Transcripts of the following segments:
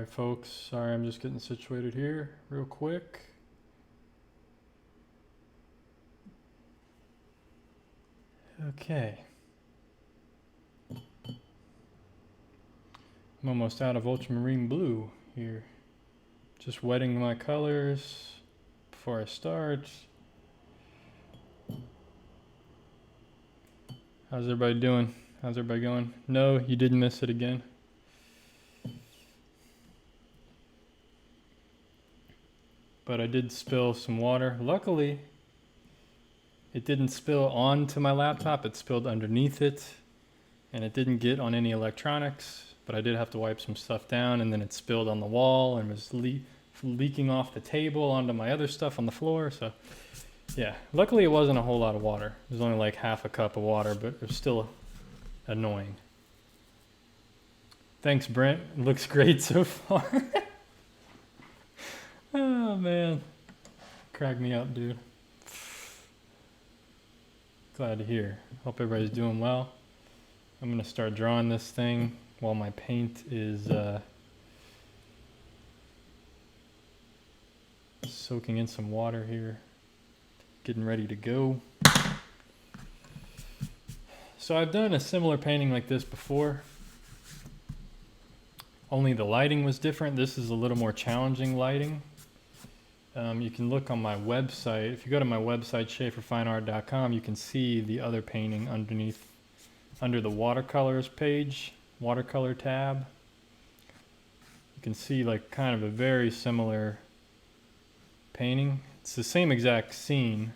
Alright folks, sorry I'm just getting situated here real quick. Okay. I'm almost out of ultramarine blue here. Just wetting my colors before I start. How's everybody doing? How's everybody going? No, you didn't miss it again. But I did spill some water. Luckily, it didn't spill onto my laptop. It spilled underneath it, and it didn't get on any electronics. But I did have to wipe some stuff down, and then it spilled on the wall and was leaking off the table onto my other stuff on the floor. So, yeah. Luckily, it wasn't a whole lot of water. It was only like half a cup of water, but it was still annoying. Thanks, Brent. It looks great so far. Oh, man. Crack me up, dude. Glad to hear. Hope everybody's doing well. I'm going to start drawing this thing while my paint is soaking in some water here. Getting ready to go. So I've done a similar painting like this before. Only the lighting was different. This is a little more challenging lighting. You can look on my website. If you go to my website, schaeferfineart.com, you can see the other painting underneath, under the watercolors page, watercolor tab. You can see like kind of a very similar painting. It's the same exact scene,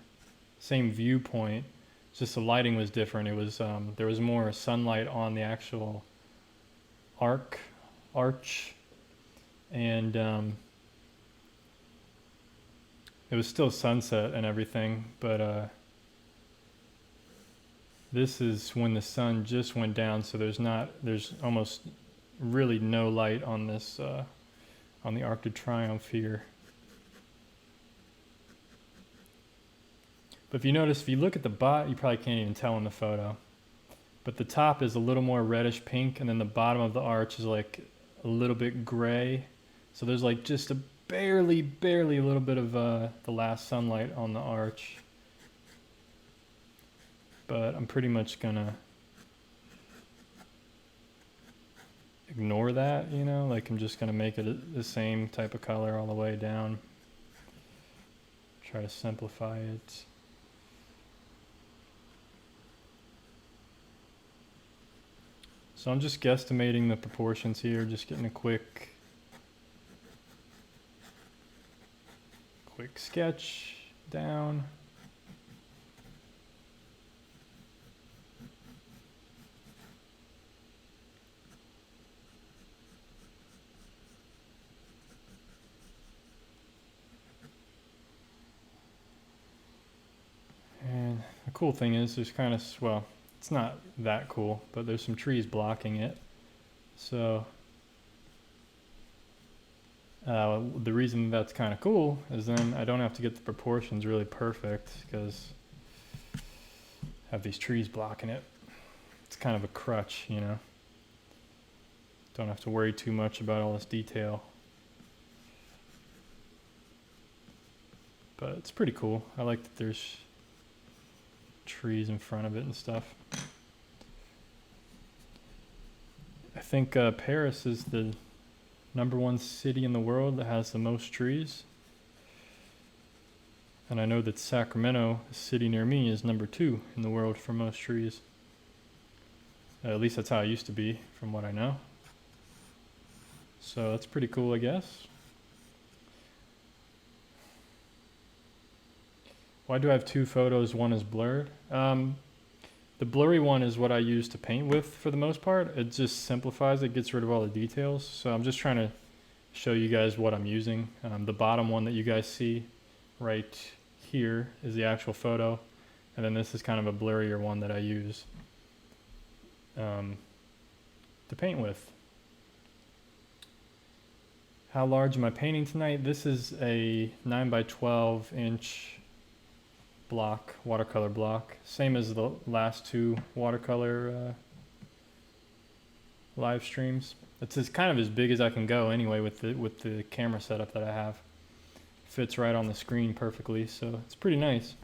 same viewpoint. It's just the lighting was different. It was there was more sunlight on the actual arch, and it was still sunset and everything, but this is when the sun just went down, so there's almost really no light on this on the Arc de Triomphe here. But if you notice, if you look at the bottom, you probably can't even tell in the photo, but the top is a little more reddish pink, and then the bottom of the arch is like a little bit gray. So there's like just a barely a little bit of the last sunlight on the arch. But I'm pretty much gonna ignore that, you know, like I'm just gonna make it the same type of color all the way down. Try to simplify it. So I'm just guesstimating the proportions here, just getting a quick sketch down. And the cool thing is there's kind of, well, it's not that cool, but there's some trees blocking it. So the reason that's kind of cool is then I don't have to get the proportions really perfect because I have these trees blocking it. It's kind of a crutch, you know. Don't have to worry too much about all this detail. But it's pretty cool. I like that there's trees in front of it and stuff. I think Paris is the #1 city in the world that has the most trees. And I know that Sacramento, a city near me, is #2 in the world for most trees. At least that's how it used to be, from what I know. So that's pretty cool, I guess. Why do I have two photos? One is blurred. The blurry one is what I use to paint with for the most part. It just simplifies it, gets rid of all the details. So I'm just trying to show you guys what I'm using. The bottom one that you guys see right here is the actual photo. And then this is kind of a blurrier one that I use to paint with. How large am I painting tonight? This is a 9 by 12 inch block, watercolor block, same as the last two watercolor live streams. It's kind of as big as I can go anyway with the camera setup that I have. Fits right on the screen perfectly, so it's pretty nice.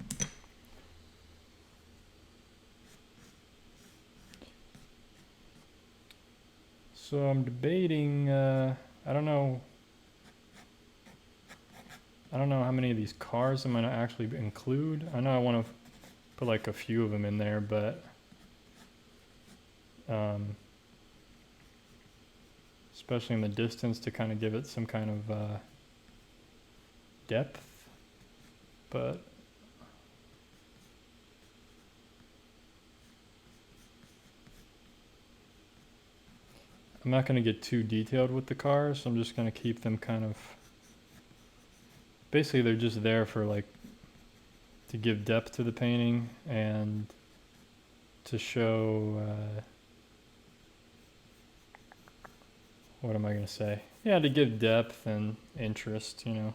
So I'm debating, I don't know how many of these cars I'm going to actually include. I know I want to put like a few of them in there, but especially in the distance to kind of give it some kind of depth. But I'm not going to get too detailed with the cars. I'm just going to keep them kind of, basically they're just there for like to give depth to the painting and to show what am I going to say? Yeah, to give depth and interest, you know.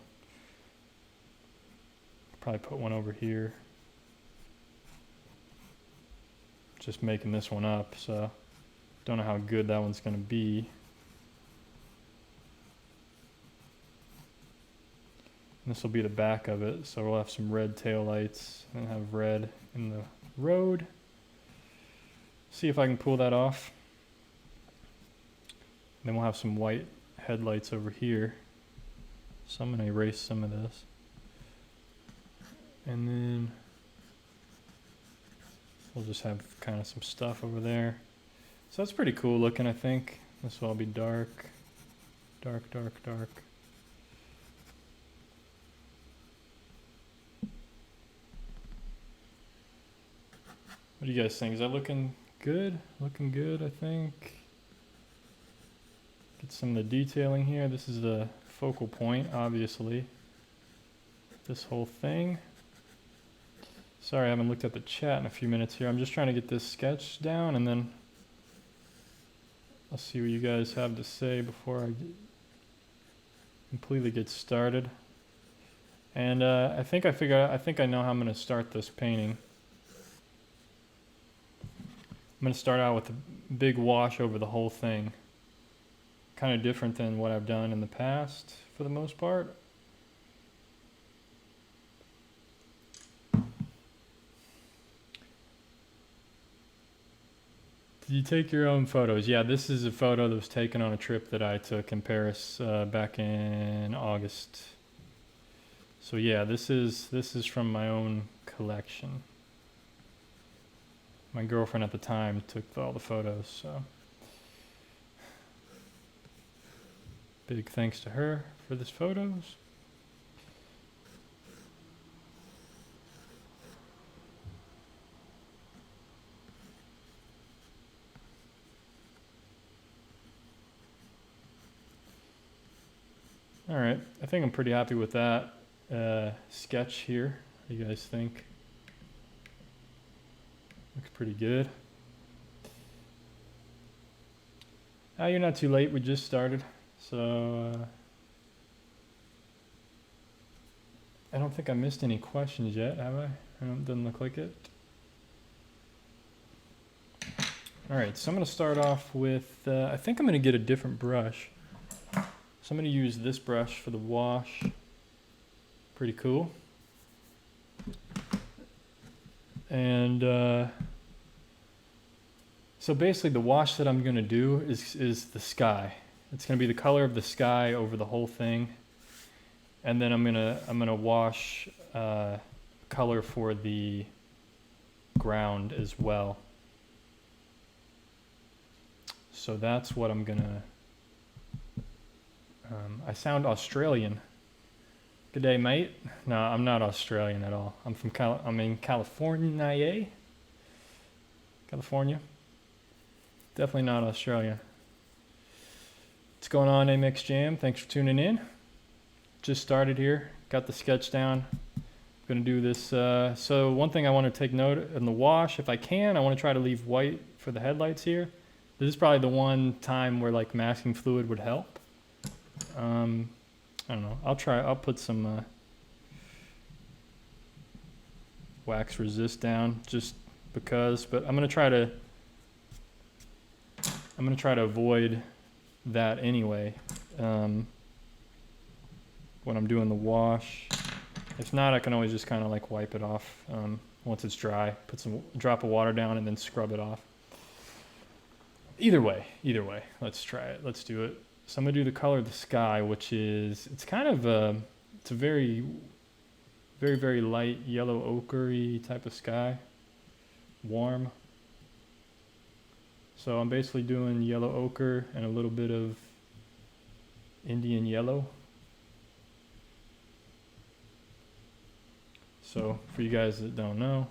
Probably put one over here. Just making this one up, so don't know how good that one's going to be. This will be the back of it, so we'll have some red tail lights and have red in the road. See if I can pull that off. Then we'll have some white headlights over here. So I'm going to erase some of this. And then we'll just have kind of some stuff over there. So that's pretty cool looking, I think. This will all be dark. Dark, dark, dark. What do you guys think? Is that looking good? Looking good, I think. Get some of the detailing here. This is the focal point, obviously. This whole thing. Sorry, I haven't looked at the chat in a few minutes here. I'm just trying to get this sketch down, and then I'll see what you guys have to say before I completely get started. And I think I know how I'm going to start this painting. I'm going to start out with a big wash over the whole thing. Kind of different than what I've done in the past for the most part. Did you take your own photos? Yeah, this is a photo that was taken on a trip that I took in Paris back in August. So yeah, this is from my own collection. My girlfriend at the time took all the photos, so big thanks to her for this photos. All right, I think I'm pretty happy with that sketch here. What do you guys think? Looks pretty good. You're not too late, we just started. So I don't think I missed any questions yet, have I? Doesn't look like it. All right, so I'm gonna start off with, I think I'm gonna get a different brush. So I'm gonna use this brush for the wash. Pretty cool. And so basically the wash that I'm gonna do is the sky. It's gonna be the color of the sky over the whole thing. And then I'm gonna wash color for the ground as well. So that's what I'm gonna, I sound Australian. Good day, mate. No, I'm not Australian at all. I'm in California. California. Definitely not Australian. What's going on, Amex Jam? Thanks for tuning in. Just started here. Got the sketch down. I'm gonna do this. So one thing I want to take note in the wash, if I can, I want to try to leave white for the headlights here. This is probably the one time where like masking fluid would help. I don't know. I'll put some wax resist down just because, but I'm gonna try to avoid that anyway when I'm doing the wash. If not, I can always just kind of like wipe it off once it's dry, put some drop of water down and then scrub it off. Either way, let's try it. Let's do it. So I'm gonna do the color of the sky, which is, it's kind of it's a very, very, very light yellow ochre-y type of sky, warm. So I'm basically doing yellow ochre and a little bit of Indian yellow. So for you guys that don't know,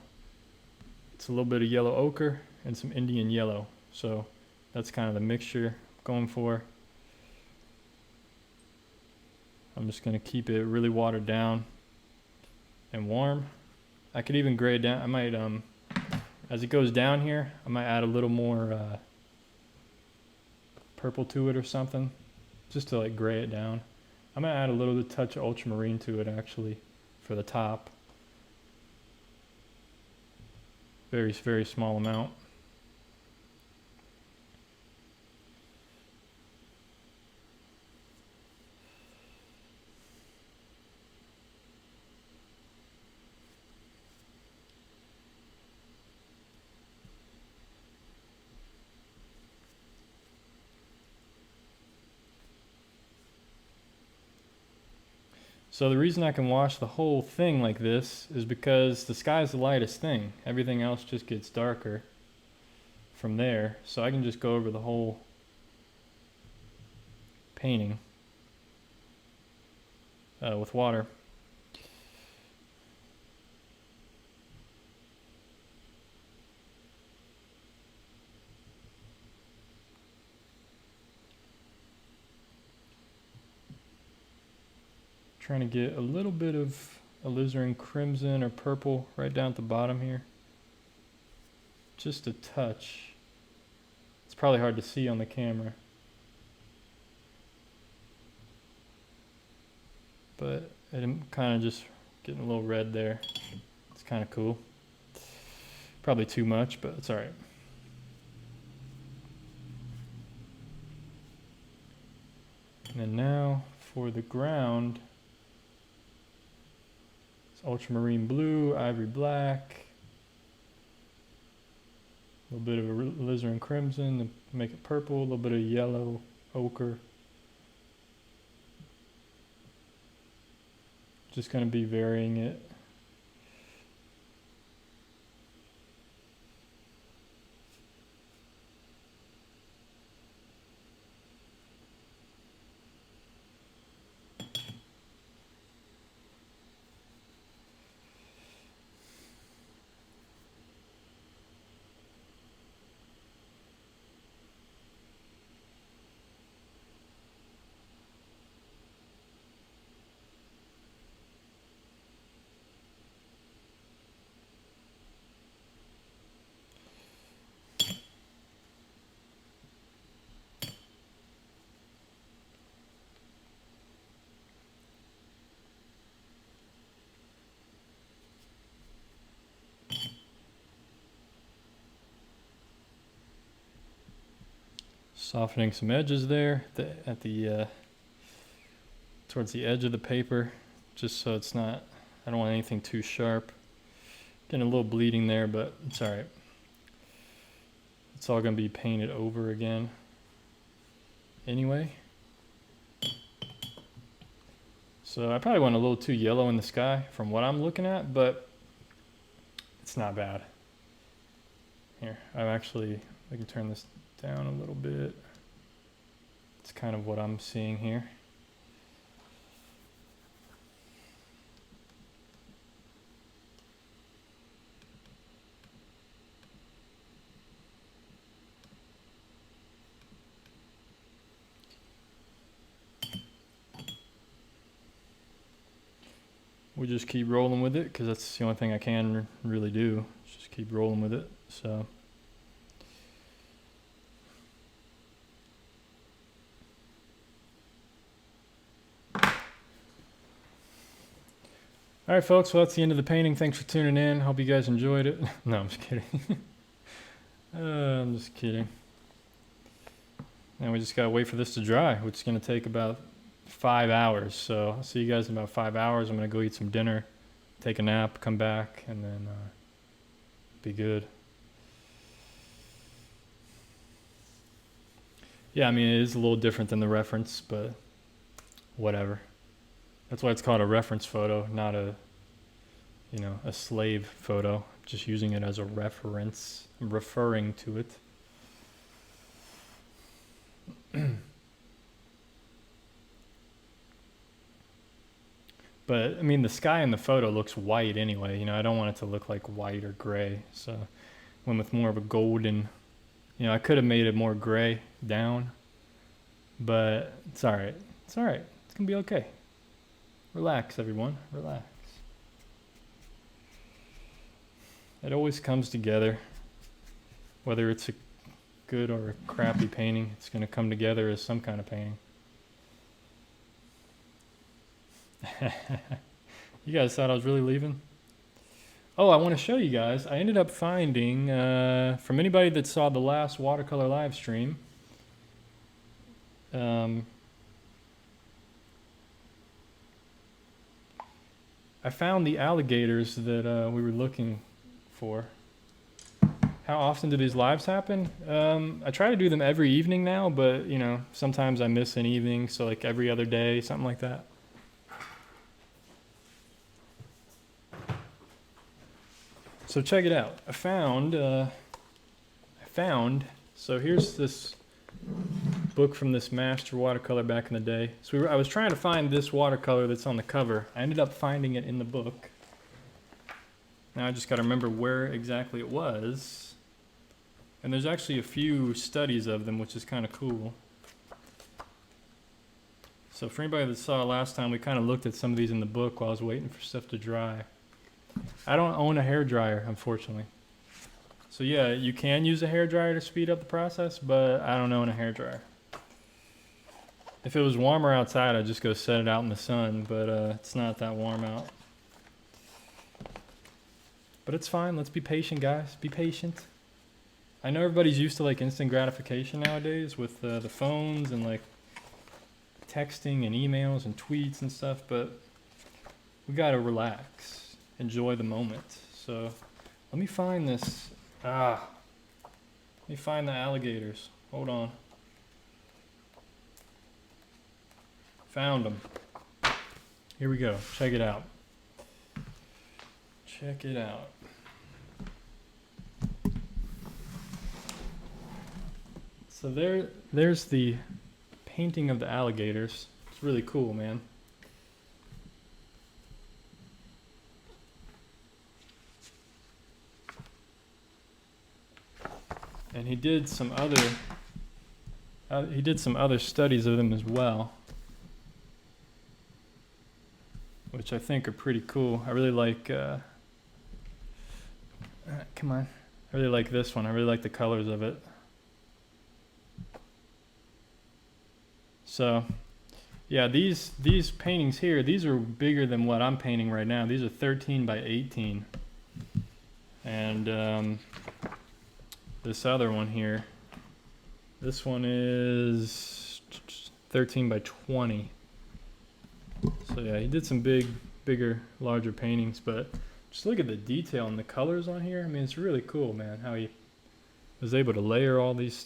it's a little bit of yellow ochre and some Indian yellow. So that's kind of the mixture I'm going for. I'm just going to keep it really watered down and warm. I could even gray it down. I might, as it goes down here, I might add a little more purple to it or something, just to like gray it down. I'm going to add a little touch of ultramarine to it actually for the top. Very, very small amount. So the reason I can wash the whole thing like this is because the sky is the lightest thing. Everything else just gets darker from there. So I can just go over the whole painting with water. Trying to get a little bit of alizarin crimson or purple right down at the bottom here. Just a touch. It's probably hard to see on the camera, but I'm kind of just getting a little red there. It's kind of cool. Probably too much, but it's all right. And then now for the ground, ultramarine blue, ivory black, a little bit of alizarin crimson to make it purple, a little bit of yellow ochre. Just going to be varying it. Softening some edges there at the towards the edge of the paper, just so it's not, I don't want anything too sharp. Getting a little bleeding there, but it's all right. It's all going to be painted over again anyway. So I probably went a little too yellow in the sky from what I'm looking at, but it's not bad. Here, I can turn this down a little bit. It's kind of what I'm seeing here. We just keep rolling with it because that's the only thing I can really do. Just keep rolling with it. So. All right, folks, well, that's the end of the painting. Thanks for tuning in. Hope you guys enjoyed it. No, I'm just kidding. I'm just kidding. And we just gotta wait for this to dry, which is gonna take about 5 hours. So I'll see you guys in about 5 hours. I'm gonna go eat some dinner, take a nap, come back, and then be good. Yeah, I mean, it is a little different than the reference, but whatever. That's why it's called a reference photo, not a, you know, a slave photo. Just using it as a reference, I'm referring to it. But I mean, the sky in the photo looks white anyway. You know, I don't want it to look like white or gray. So went with more of a golden. You know, I could have made it more gray down, but it's all right. It's all right. It's gonna be okay. Relax, everyone. Relax. It always comes together. Whether it's a good or a crappy painting, it's gonna come together as some kind of painting. You guys thought I was really leaving? Oh, I want to show you guys. I ended up finding, from anybody that saw the last watercolor live stream, I found the alligators that we were looking for. How often do these lives happen? I try to do them every evening now, but you know, sometimes I miss an evening, so like every other day, something like that. So check it out. I found, so here's this book from this master watercolor back in the day. So I was trying to find this watercolor that's on the cover. I ended up finding it in the book. Now I just got to remember where exactly it was. And there's actually a few studies of them, which is kind of cool. So for anybody that saw last time, we kind of looked at some of these in the book while I was waiting for stuff to dry. I don't own a hairdryer, unfortunately. So yeah, you can use a hairdryer to speed up the process, but I don't own a hairdryer. If it was warmer outside, I'd just go set it out in the sun, but it's not that warm out. But it's fine. Let's be patient, guys. Be patient. I know everybody's used to like instant gratification nowadays with the phones and like texting and emails and tweets and stuff, but we gotta relax. Enjoy the moment. So let me find this. Let me find the alligators. Hold on. Found them. Here we go. Check it out. Check it out. So there's the painting of the alligators. It's really cool, man. And he did some other studies of them as well, which I think are pretty cool. I really like come on. I really like this one. I really like the colors of it. So yeah, these paintings here, these are bigger than what I'm painting right now. These are 13 by 18. And this other one here, this one is 13 by 20. So yeah, he did some bigger, larger paintings, but just look at the detail and the colors on here. I mean, it's really cool, man, how he was able to layer all these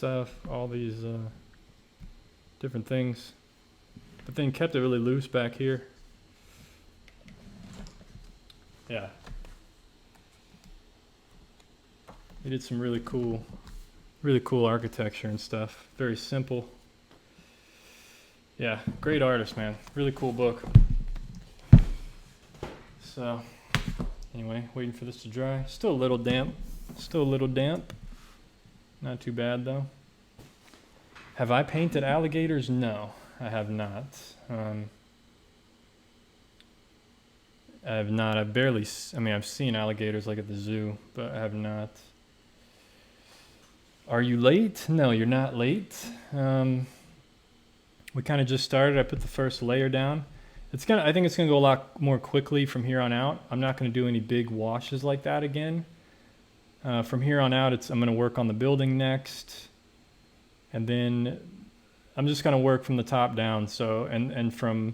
different things, but then kept it really loose back here. Yeah. He did some really cool architecture and stuff. Very simple. Yeah, great artist, man. Really cool book. So, anyway, waiting for this to dry. Still a little damp. Not too bad, though. Have I painted alligators? No, I have not. I have not. I've seen alligators like at the zoo, but I have not. Are you late? No, you're not late. We kind of just started. I put the first layer down. I think it's gonna go a lot more quickly from here on out. I'm not gonna do any big washes like that again. From here on out, I'm gonna work on the building next, and then I'm just going to work from the top down, so and from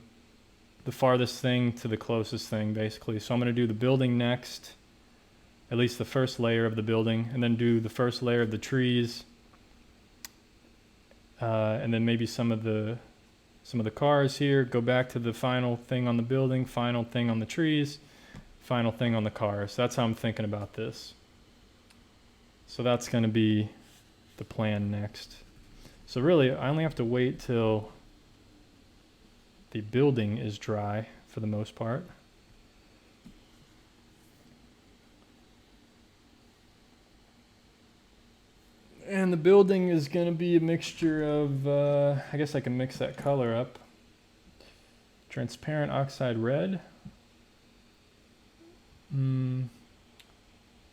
the farthest thing to the closest thing, basically. So I'm going to do the building next, at least the first layer of the building, and then do the first layer of the trees, and then maybe some of the cars here. Go back to the final thing on the building, final thing on the trees, final thing on the cars. That's how I'm thinking about this. So that's going to be the plan next. So really, I only have to wait till the building is dry for the most part. And the building is going to be a mixture of, I guess I can mix that color up. Transparent oxide red. I don't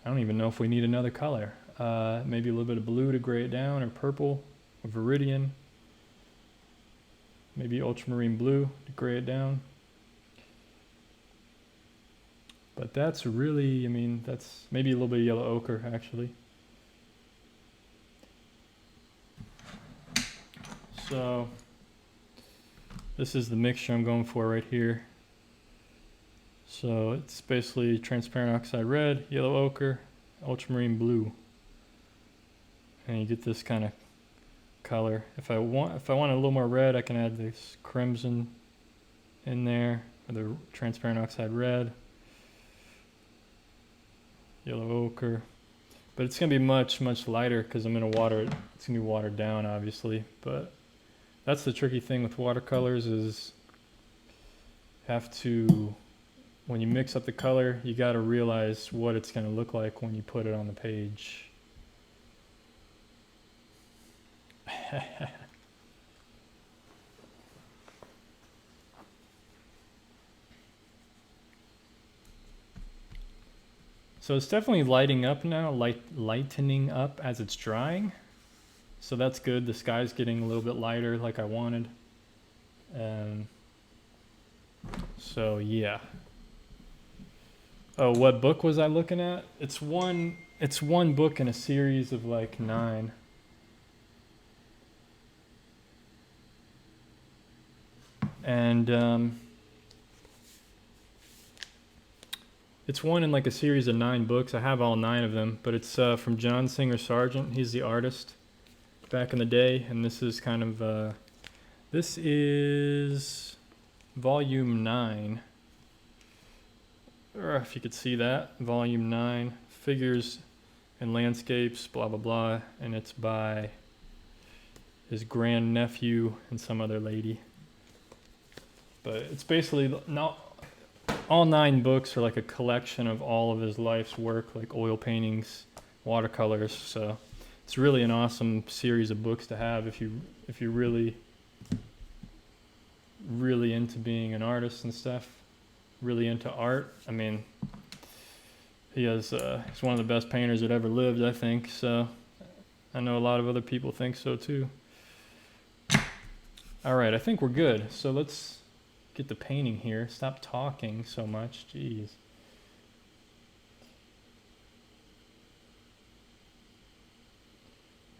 even know if we need another color. Maybe a little bit of blue to gray it down, or purple, or viridian. Maybe ultramarine blue to gray it down. But that's really, I mean, that's maybe a little bit of yellow ochre actually. So this is the mixture I'm going for right here. So it's basically transparent oxide red, yellow ochre, ultramarine blue. And you get this kind of color. If I want a little more red, I can add this crimson in there, or the transparent oxide red, yellow ochre. But it's going to be much lighter because I'm going to water it. It's going to be watered down, obviously. But that's the tricky thing with watercolors, is have to, when you mix up the color, you got to realize what it's going to look like when you put it on the page. So it's definitely lighting up now, lightening up as it's drying. So that's good. The sky's getting a little bit lighter like I wanted. So yeah. Oh, what book was I looking at? It's one book in a series of like 9. And it's one in like a series of 9 books. I have all 9 of them, but it's from John Singer Sargent. He's the artist back in the day, and this is kind of this is volume 9, or if you could see that, volume 9, figures and landscapes, blah blah blah, and it's by his grandnephew and some other lady. But it's basically not all 9 books are like a collection of all of his life's work, like oil paintings, watercolors. So it's really an awesome series of books to have if you're really into being an artist and stuff, really into art. I mean, he's one of the best painters that ever lived, I think. So I know a lot of other people think so too. All right, I think we're good. So let's get the painting here. Stop talking so much. Jeez.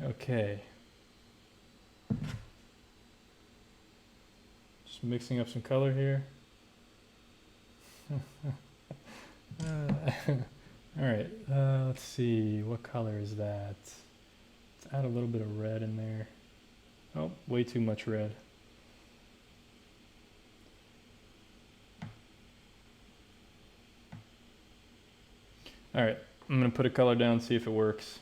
Okay. Just mixing up some color here. All right. Let's see. What color is that? Let's add a little bit of red in there. Oh, way too much red. All right, I'm going to put a color down, see if it works.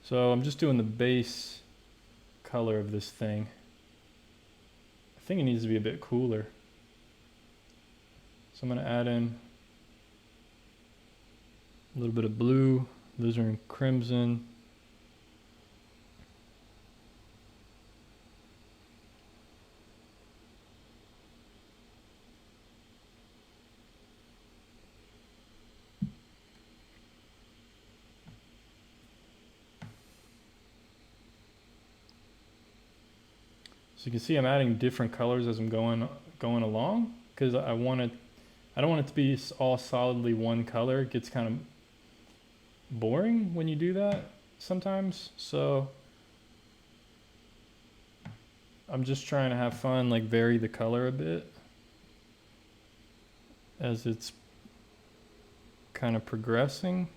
So I'm just doing the base color of this thing. I think it needs to be a bit cooler. So I'm going to add in a little bit of blue, alizarin crimson. So you can see I'm adding different colors as I'm going along, because I want I don't want it to be all solidly one color. It gets kind of boring when you do that sometimes. So I'm just trying to have fun, like vary the color a bit as it's kind of progressing.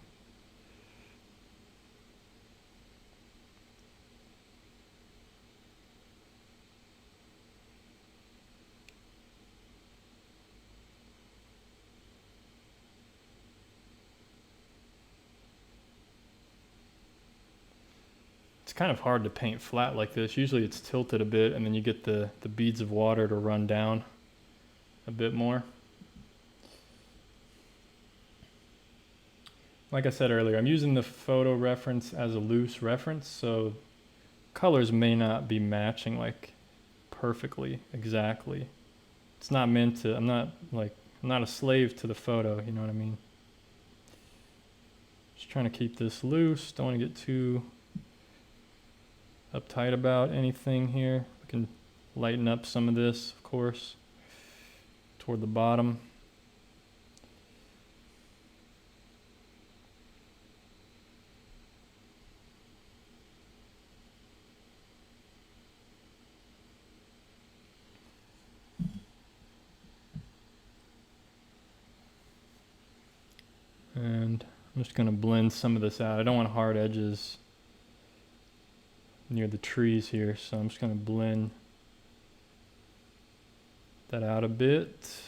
It's kind of hard to paint flat like this. Usually it's tilted a bit and then you get the beads of water to run down a bit more. Like I said earlier, I'm using the photo reference as a loose reference, so colors may not be matching like perfectly, exactly. It's not meant to, I'm not a slave to the photo, you know what I mean? Just trying to keep this loose, don't want to get too uptight about anything here. We can lighten up some of this, of course, toward the bottom. And I'm just going to blend some of this out. I don't want hard edges near the trees here, so I'm just going to blend that out a bit.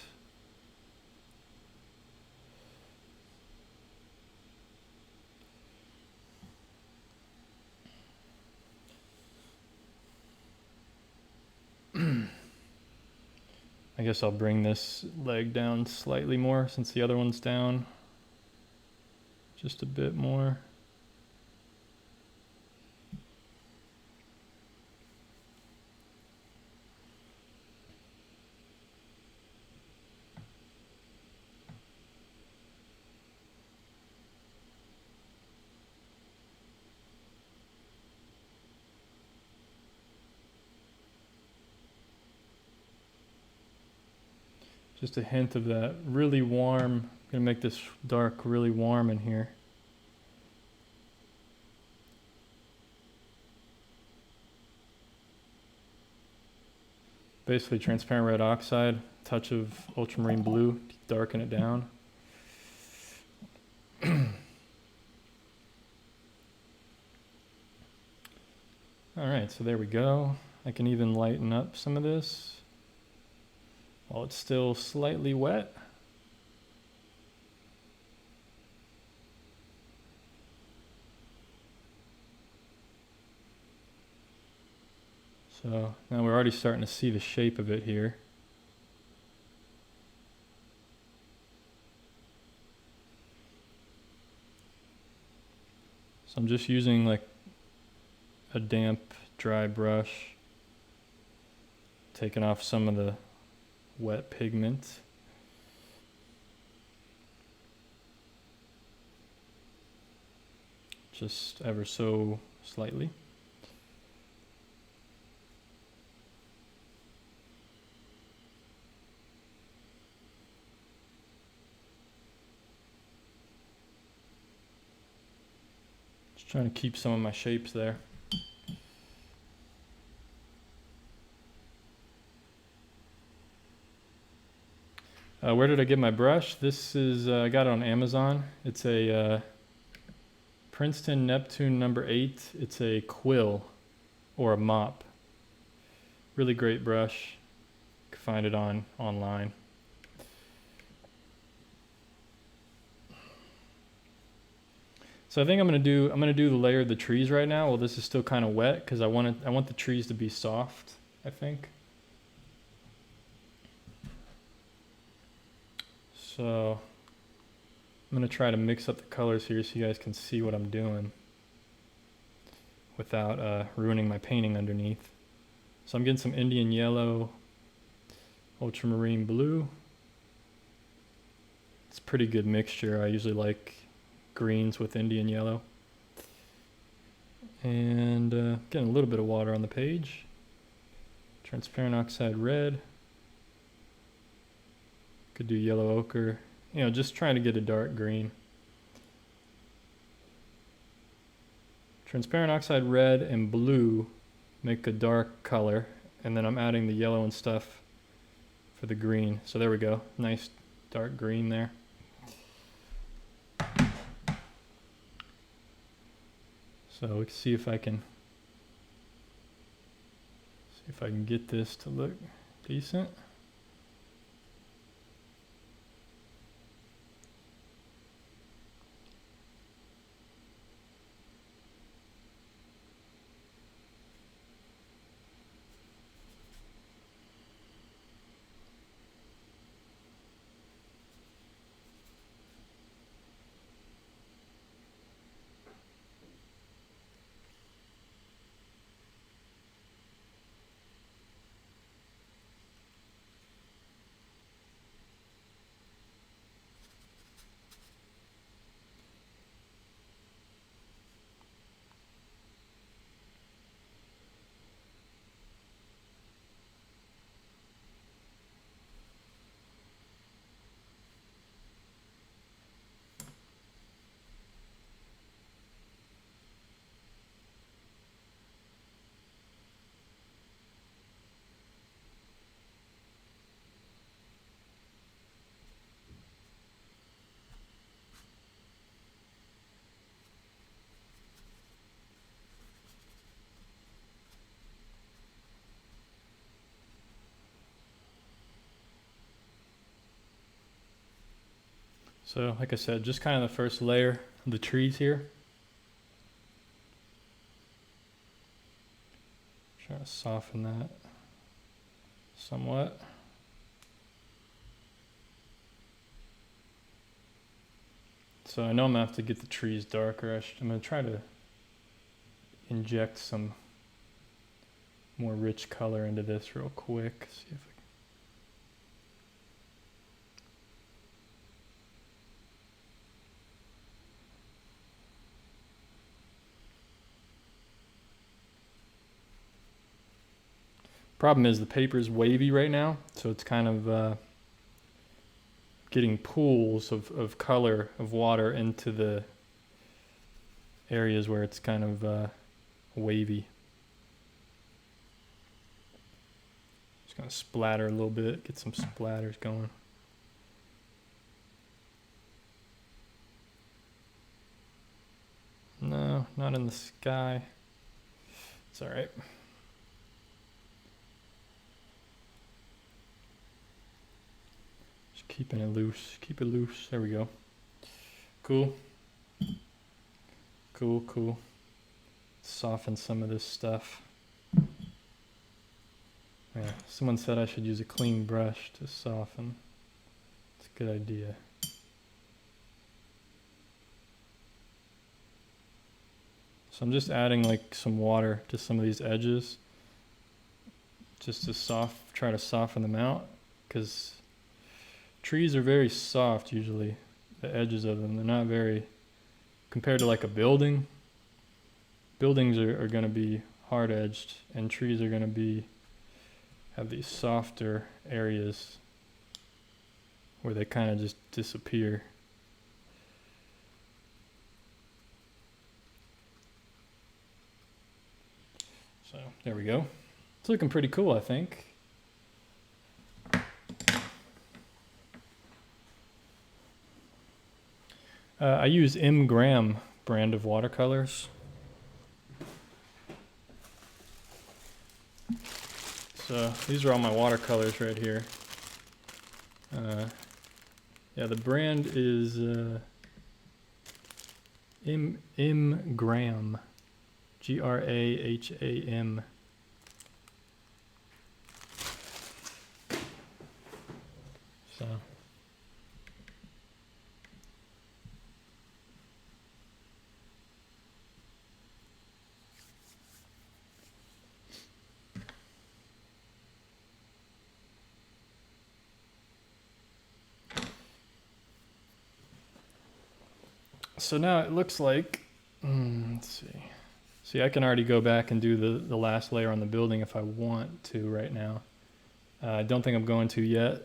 I guess I'll bring this leg down slightly more since the other one's down. Just a bit more. Just a hint of that really warm. I'm gonna make this dark really warm in here. Basically transparent red oxide, touch of ultramarine blue to darken it down. All right, so there we go. I can even lighten up some of this while it's still slightly wet. So now we're already starting to see the shape of it here. So I'm just using like a damp, dry brush, taking off some of the wet pigment. Just ever so slightly. Just trying to keep some of my shapes there. Where did I get my brush? This is, I got it on Amazon. It's a Princeton Neptune number 8. It's a quill or a mop. Really great brush. You can find it online. So I think I'm gonna do the layer of the trees right now. Well, this is still kind of wet because I want the trees to be soft, I think. So I'm going to try to mix up the colors here so you guys can see what I'm doing without ruining my painting underneath. So I'm getting some Indian yellow, ultramarine blue. It's a pretty good mixture. I usually like greens with Indian yellow. And getting a little bit of water on the page. Transparent oxide red. Could do yellow ochre, you know, just trying to get a dark green. Transparent oxide red and blue make a dark color, and then I'm adding the yellow and stuff for the green. So there we go, nice dark green there. So we can see if I can get this to look decent. So like I said, just kind of the first layer of the trees here. Try to soften that somewhat. So I know I'm gonna have to get the trees darker. I'm gonna try to inject some more rich color into this real quick. See if I Problem is the paper's wavy right now, so it's kind of getting pools of color of water into the areas where it's kind of wavy. Just gonna splatter a little bit, get some splatters going. No, not in the sky. It's all right. Keeping it loose, keep it loose. There we go. Cool. Cool, cool. Soften some of this stuff. Yeah, someone said I should use a clean brush to soften. It's a good idea. So I'm just adding like some water to some of these edges, just to try to soften them out, because trees are very soft usually, the edges of them. They're not very, compared to like a building. Buildings are going to be hard edged, and trees are going to have these softer areas where they kind of just disappear. So there we go. It's looking pretty cool, I think. I use M. Graham brand of watercolors. So these are all my watercolors right here. Yeah, the brand is M. Graham, Graham. So. So now it looks like, let's see. See, I can already go back and do the last layer on the building if I want to right now. I don't think I'm going to yet.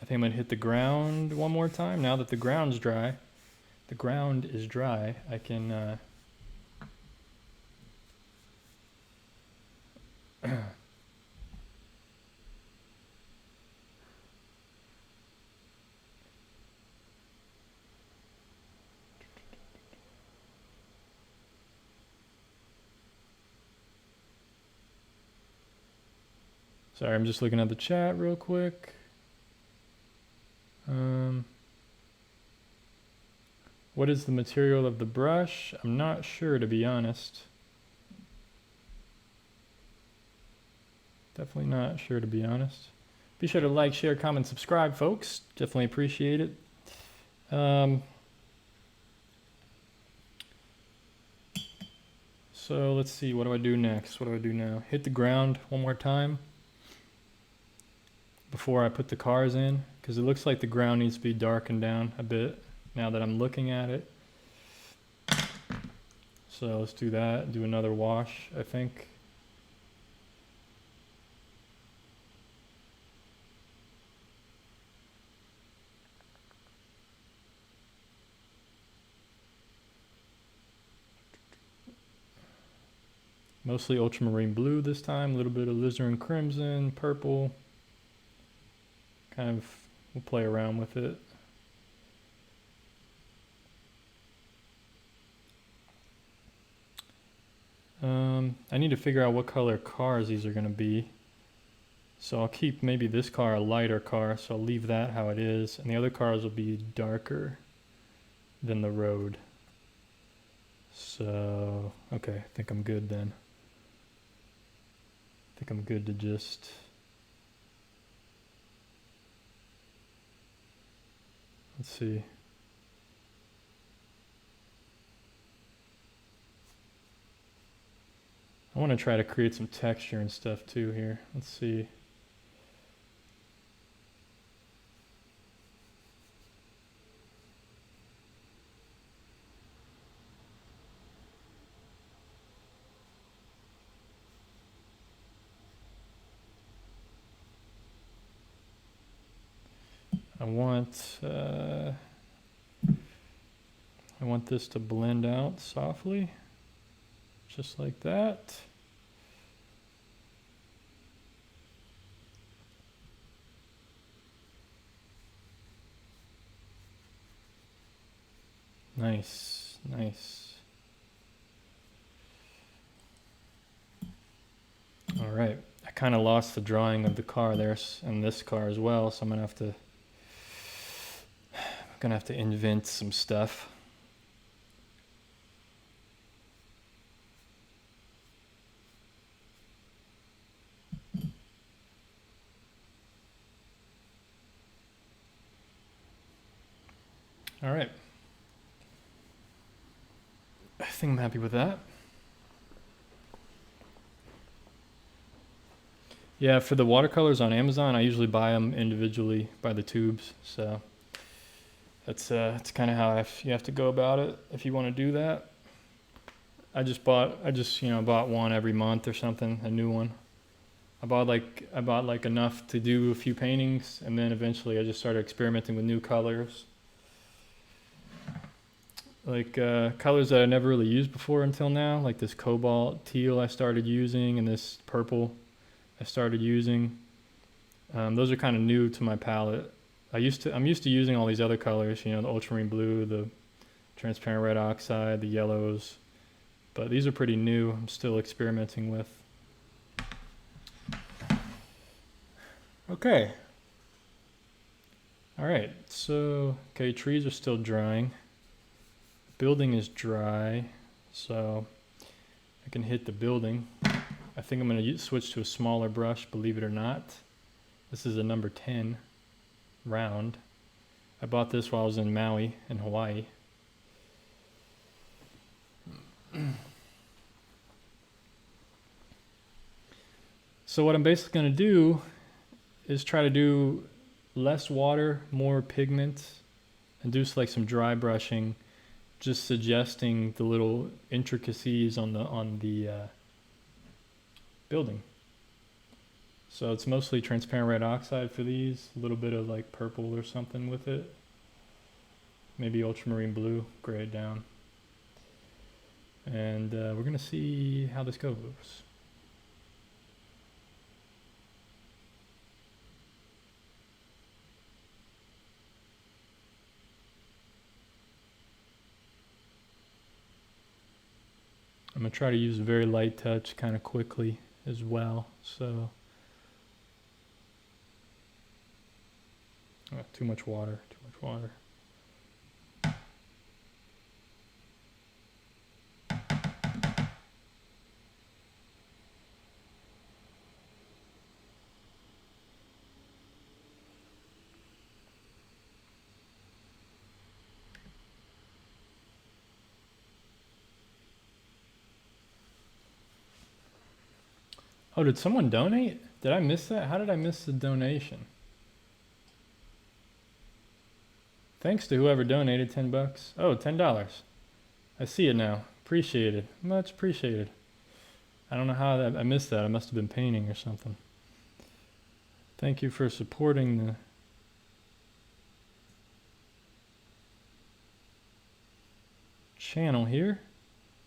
I think I'm gonna hit the ground one more time. Now that the ground is dry, I can sorry, I'm just looking at the chat real quick. What is the material of the brush? I'm not sure, to be honest. Definitely not sure, to be honest. Be sure to like, share, comment, subscribe, folks. Definitely appreciate it. So let's see, what do I do next? What do I do now? Hit the ground one more time before I put the cars in, because it looks like the ground needs to be darkened down a bit now that I'm looking at it. So let's do that, do another wash, I think. Mostly ultramarine blue this time, a little bit of alizarin crimson, purple. Kind of, we'll play around with it. I need to figure out what color cars these are going to be. So I'll keep maybe this car a lighter car, so I'll leave that how it is. And the other cars will be darker than the road. So, okay, I think I'm good then. I think I'm good to just... Let's see. I want to try to create some texture and stuff too here. Let's see. I want this to blend out softly, just like that. Nice, nice. All right, I kind of lost the drawing of the car there and this car as well, so I'm gonna have to invent some stuff. All right. I think I'm happy with that. Yeah, for the watercolors on Amazon, I usually buy them individually by the tubes. So that's kind of how you have to go about it if you want to do that. I just bought one every month or something, a new one. I bought like enough to do a few paintings, and then eventually I just started experimenting with new colors. Like colors that I never really used before until now, like this cobalt teal I started using, and this purple I started using. Those are kind of new to my palette. I'm used to using all these other colors, the ultramarine blue, the transparent red oxide, the yellows, but these are pretty new. I'm still experimenting with. Okay. All right. So, okay, trees are still drying. Building is dry, so I can hit the building. I think I'm going to switch to a smaller brush, believe it or not. This is a number 10 round. I bought this while I was in Maui in Hawaii. So what I'm basically going to do is try to do less water, more pigment, and do like some dry brushing, just suggesting the little intricacies on the building. So it's mostly transparent red oxide for these, a little bit of like purple or something with it. Maybe ultramarine blue, gray it down. And we're gonna see how this goes. I'm gonna try to use a very light touch kind of quickly as well, so. Oh, too much water, too much water. Oh, did someone donate? Did I miss that? How did I miss the donation? Thanks to whoever donated 10 bucks. Oh, $10. I see it now. Appreciated. Much appreciated. I don't know how I missed that. I must have been painting or something. Thank you for supporting the channel here.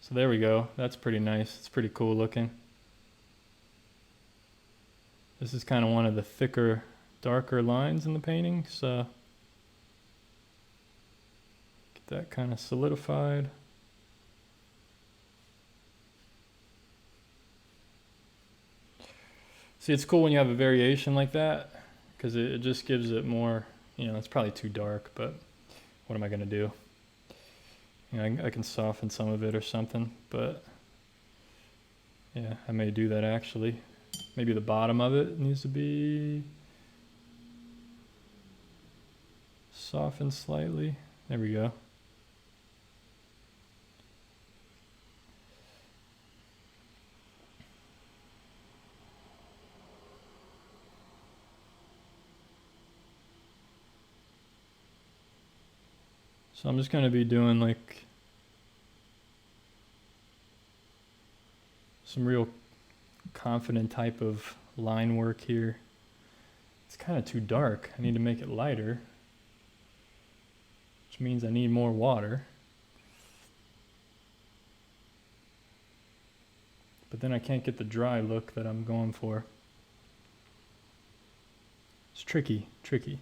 So there we go. That's pretty nice. It's pretty cool looking. This is kind of one of the thicker, darker lines in the painting, so get that kind of solidified. See, it's cool when you have a variation like that, because it just gives it more, you know, it's probably too dark, but what am I going to do? You know, I can soften some of it or something, but yeah, I may do that actually. Maybe the bottom of it needs to be softened slightly. There we go. So I'm just going to be doing like some real confident type of line work here. It's kind of too dark. I need to make it lighter, which means I need more water. But then I can't get the dry look that I'm going for. It's tricky, tricky.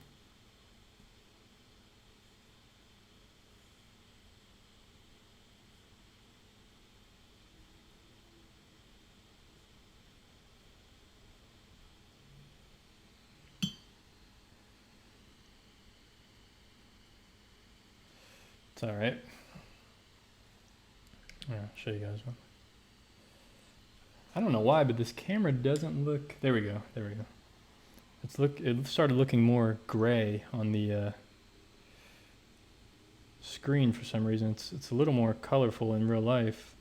It's all right. I'll show you guys one. I don't know why, but this camera doesn't look. There we go. There we go. It started looking more gray on the screen for some reason. It's a little more colorful in real life.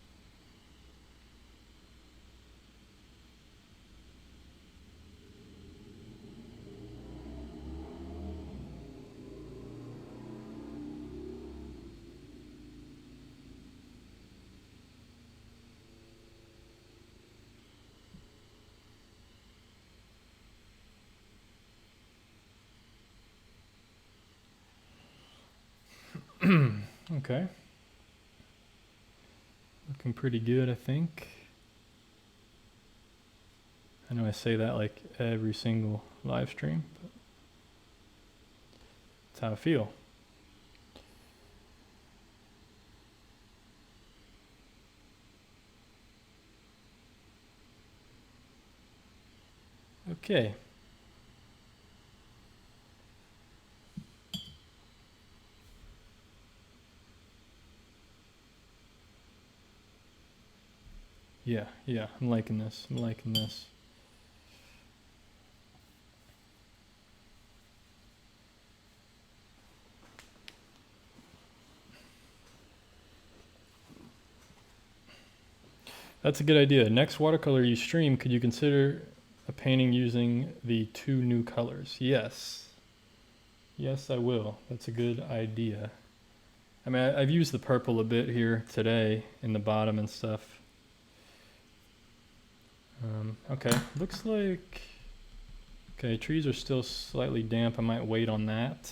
Okay. Looking pretty good, I think. I know I say that like every single live stream, but that's how I feel. Okay. Yeah, I'm liking this. I'm liking this. That's a good idea. Next watercolor you stream, could you consider a painting using the 2 new colors? Yes. Yes, I will. That's a good idea. I mean, I've used the purple a bit here today in the bottom and stuff. Okay, looks like Okay, trees are still slightly damp. I might wait on that.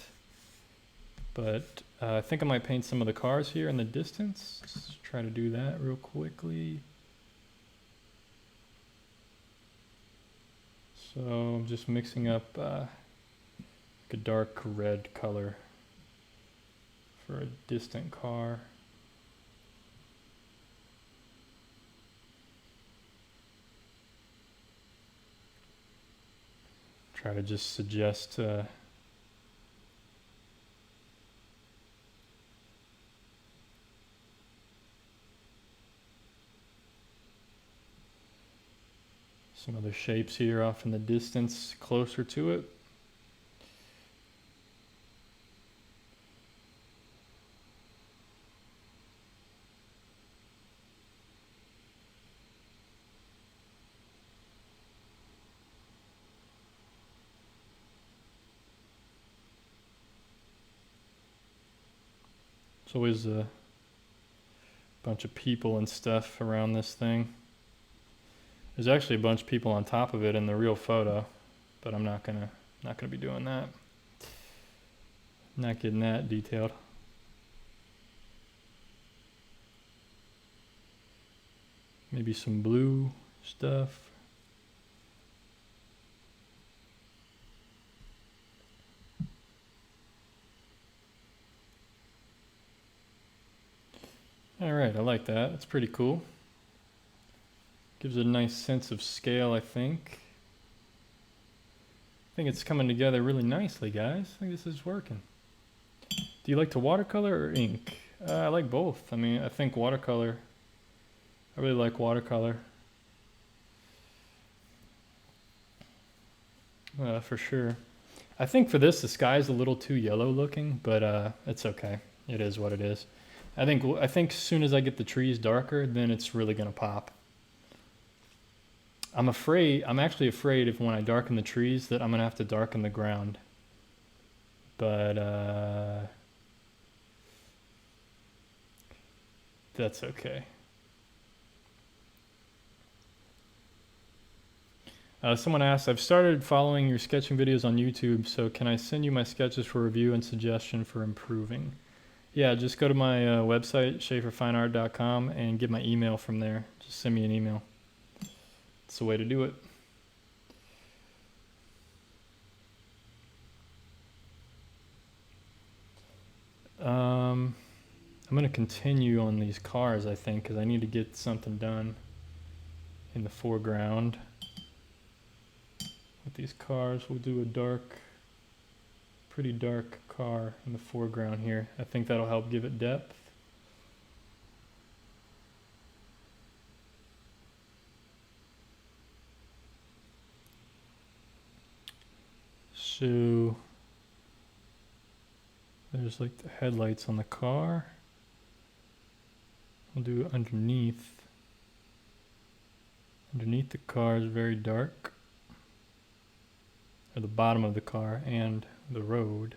But I think I might paint some of the cars here in the distance. Let's try to do that real quickly. So I'm just mixing up like a dark red color for a distant car. Try to just suggest some other shapes here off in the distance, closer to it. There's always a bunch of people and stuff around this thing. There's actually a bunch of people on top of it in the real photo, but I'm not gonna be doing that. Not getting that detailed. Maybe some blue stuff. All right, I like that. It's pretty cool. Gives it a nice sense of scale, I think. I think it's coming together really nicely, guys. I think this is working. Do you like to watercolor or ink? I like both. I mean, I think watercolor, I really like watercolor. For sure. I think for this, the sky's a little too yellow looking, but it's okay. It is what it is. I think as soon as I get the trees darker, then it's really gonna pop. I'm actually afraid if when I darken the trees that I'm gonna have to darken the ground. But that's okay. Someone asked, I've started following your sketching videos on YouTube, so can I send you my sketches for review and suggestion for improving? Yeah, just go to my website, schaeferfineart.com, and get my email from there. Just send me an email. It's the way to do it. I'm going to continue on these cars, I think, because I need to get something done in the foreground. With these cars, we'll do a pretty dark car in the foreground here. I think that'll help give it depth. So there's like the headlights on the car. We'll do underneath. Underneath the car is very dark. Or the bottom of the car and the road.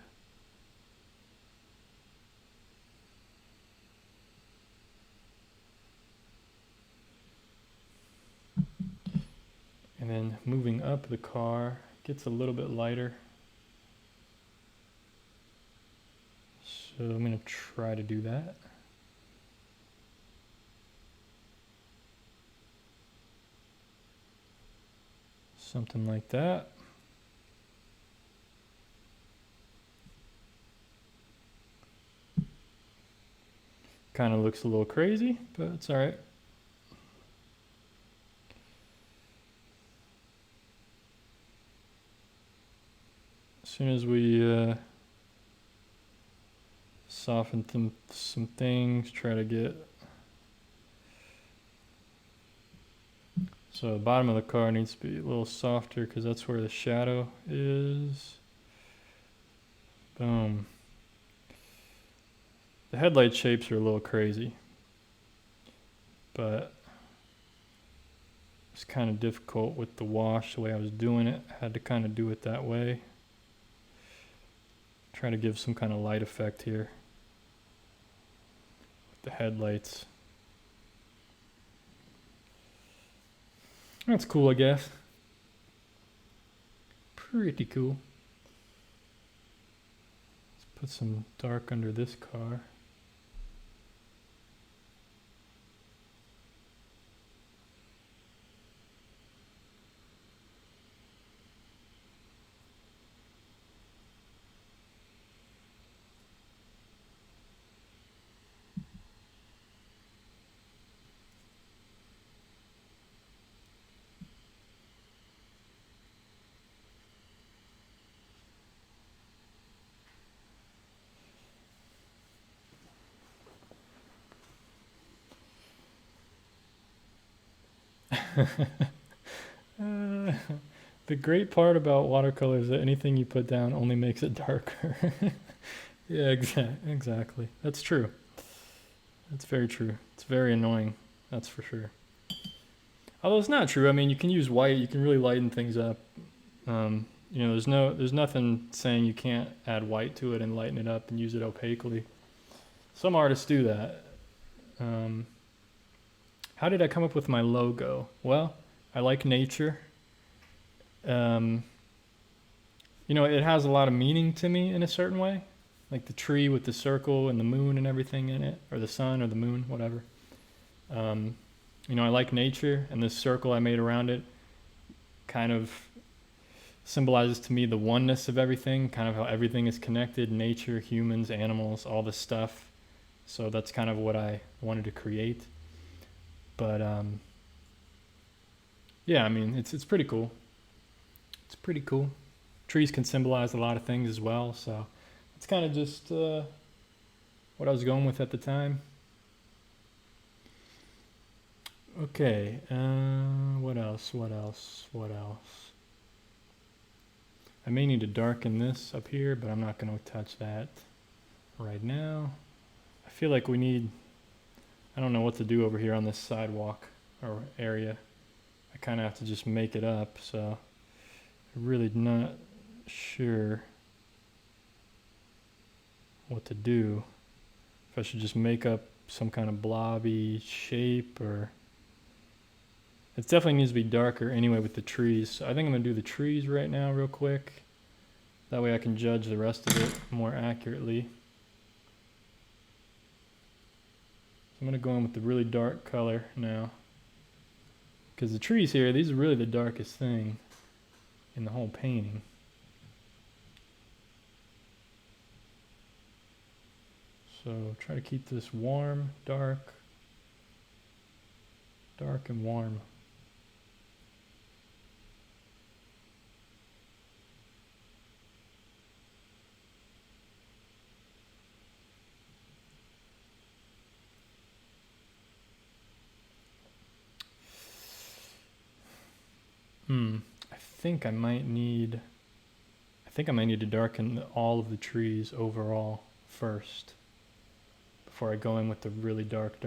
And then moving up the car gets a little bit lighter. So I'm going to try to do that. Something like that. Kind of looks a little crazy, but it's all right. As soon as we soften some things, try to get... So the bottom of the car needs to be a little softer because that's where the shadow is. Boom. The headlight shapes are a little crazy, but it's kind of difficult with the wash the way I was doing it. I had to kind of do it that way. Try to give some kind of light effect here with the headlights. That's cool, I guess. pretty cool. Let's put some dark under this car. The great part about watercolor is that anything you put down only makes it darker. Yeah, exactly. That's true. That's very true. It's very annoying. That's for sure. Although it's not true. I mean, you can use white. You can really lighten things up. You know, there's nothing saying you can't add white to it and lighten it up and use it opaquely. Some artists do that. How did I come up with my logo? Well, I like nature. You know, it has a lot of meaning to me in a certain way. Like the tree with the circle and the moon and everything in it, or the sun or the moon, whatever. You know, I like nature, and this circle I made around it kind of symbolizes to me the oneness of everything, kind of how everything is connected, nature, humans, animals, all this stuff. So that's kind of what I wanted to create. But yeah, I mean, it's pretty cool. It's pretty cool. Trees can symbolize a lot of things as well, so it's kind of just what I was going with at the time. Okay, what else? I may need to darken this up here, but I'm not going to touch that right now. I feel like we need, I don't know what to do over here on this sidewalk or area. I kind of have to just make it up, so I'm really not sure what to do. If I should just make up some kind of blobby shape, or it definitely needs to be darker anyway with the trees. So I think I'm going to do the trees right now real quick. That way I can judge the rest of it more accurately. I'm going to go in with the really dark color now. Because the trees here, these are really the darkest thing in the whole painting. So try to keep this warm, dark, dark and warm. I think I might need to darken all of the trees overall first before I go in with the really dark.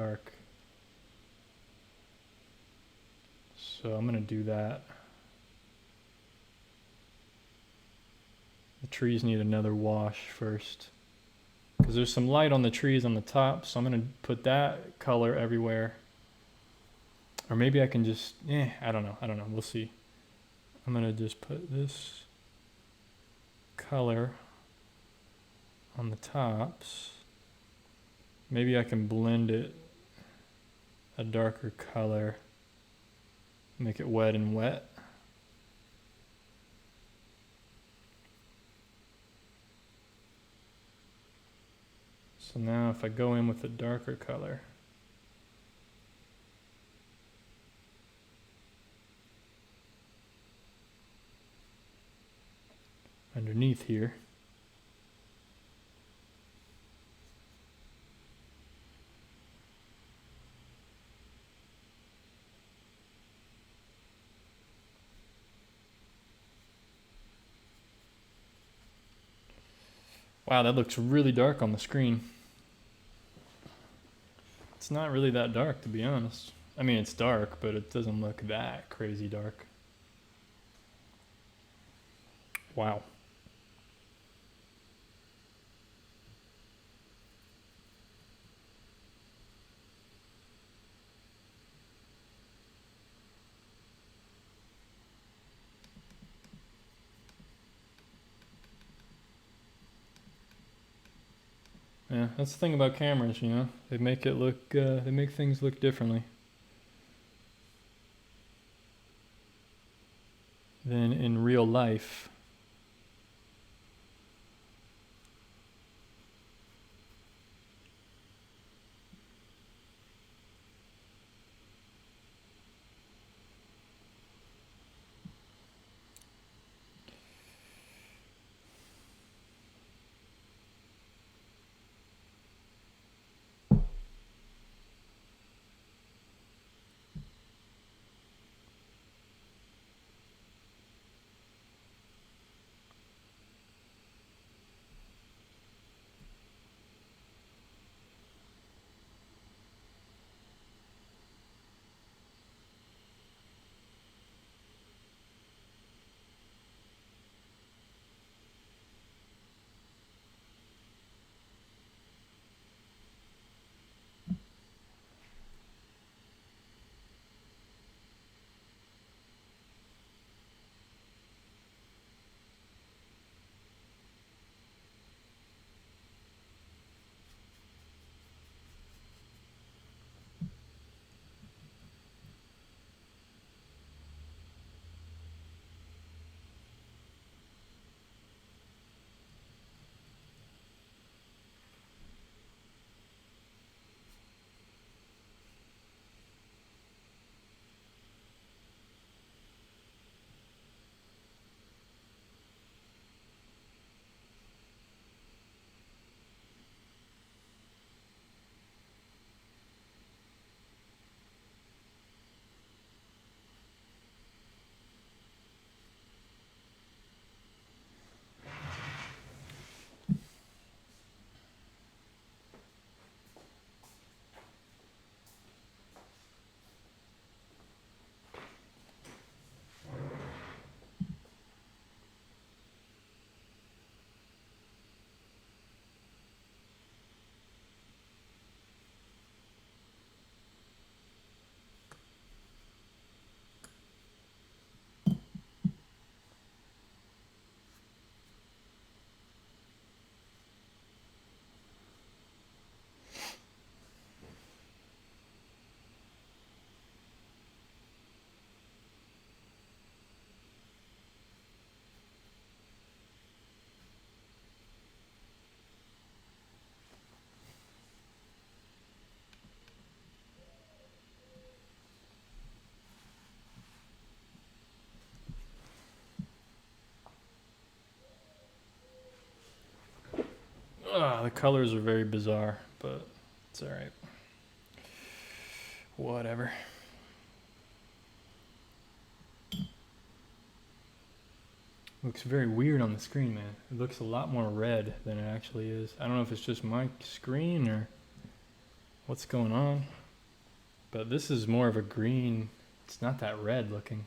So I'm gonna do that. The trees need another wash first, because there's some light on the trees on the top, so I'm gonna put that color everywhere. Or maybe I can just, I don't know, we'll see. I'm gonna just put this color on the tops. Maybe I can blend it a darker color, make it wet and wet. So now if I go in with a darker color, underneath here, wow, that looks really dark on the screen. It's not really that dark, to be honest. I mean, it's dark, but it doesn't look that crazy dark. Wow. Yeah, that's the thing about cameras, you know. They make it look, they make things look differently than in real life. The colors are very bizarre, but it's alright. Whatever. Looks very weird on the screen, man. It looks a lot more red than it actually is. I don't know if it's just my screen or what's going on, but this is more of a green. It's not that red looking.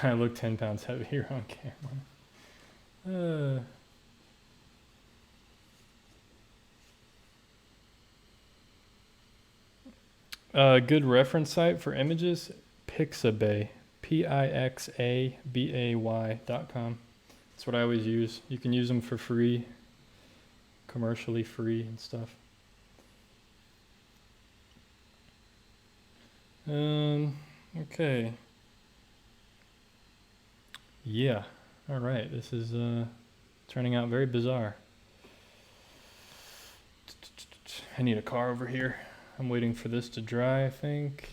I look 10 pounds heavier on camera. Good reference site for images, Pixabay, Pixabay.com. That's what I always use. You can use them for free, commercially free and stuff. Okay. Yeah. All right. This is turning out very bizarre. I need a car over here. I'm waiting for this to dry, I think.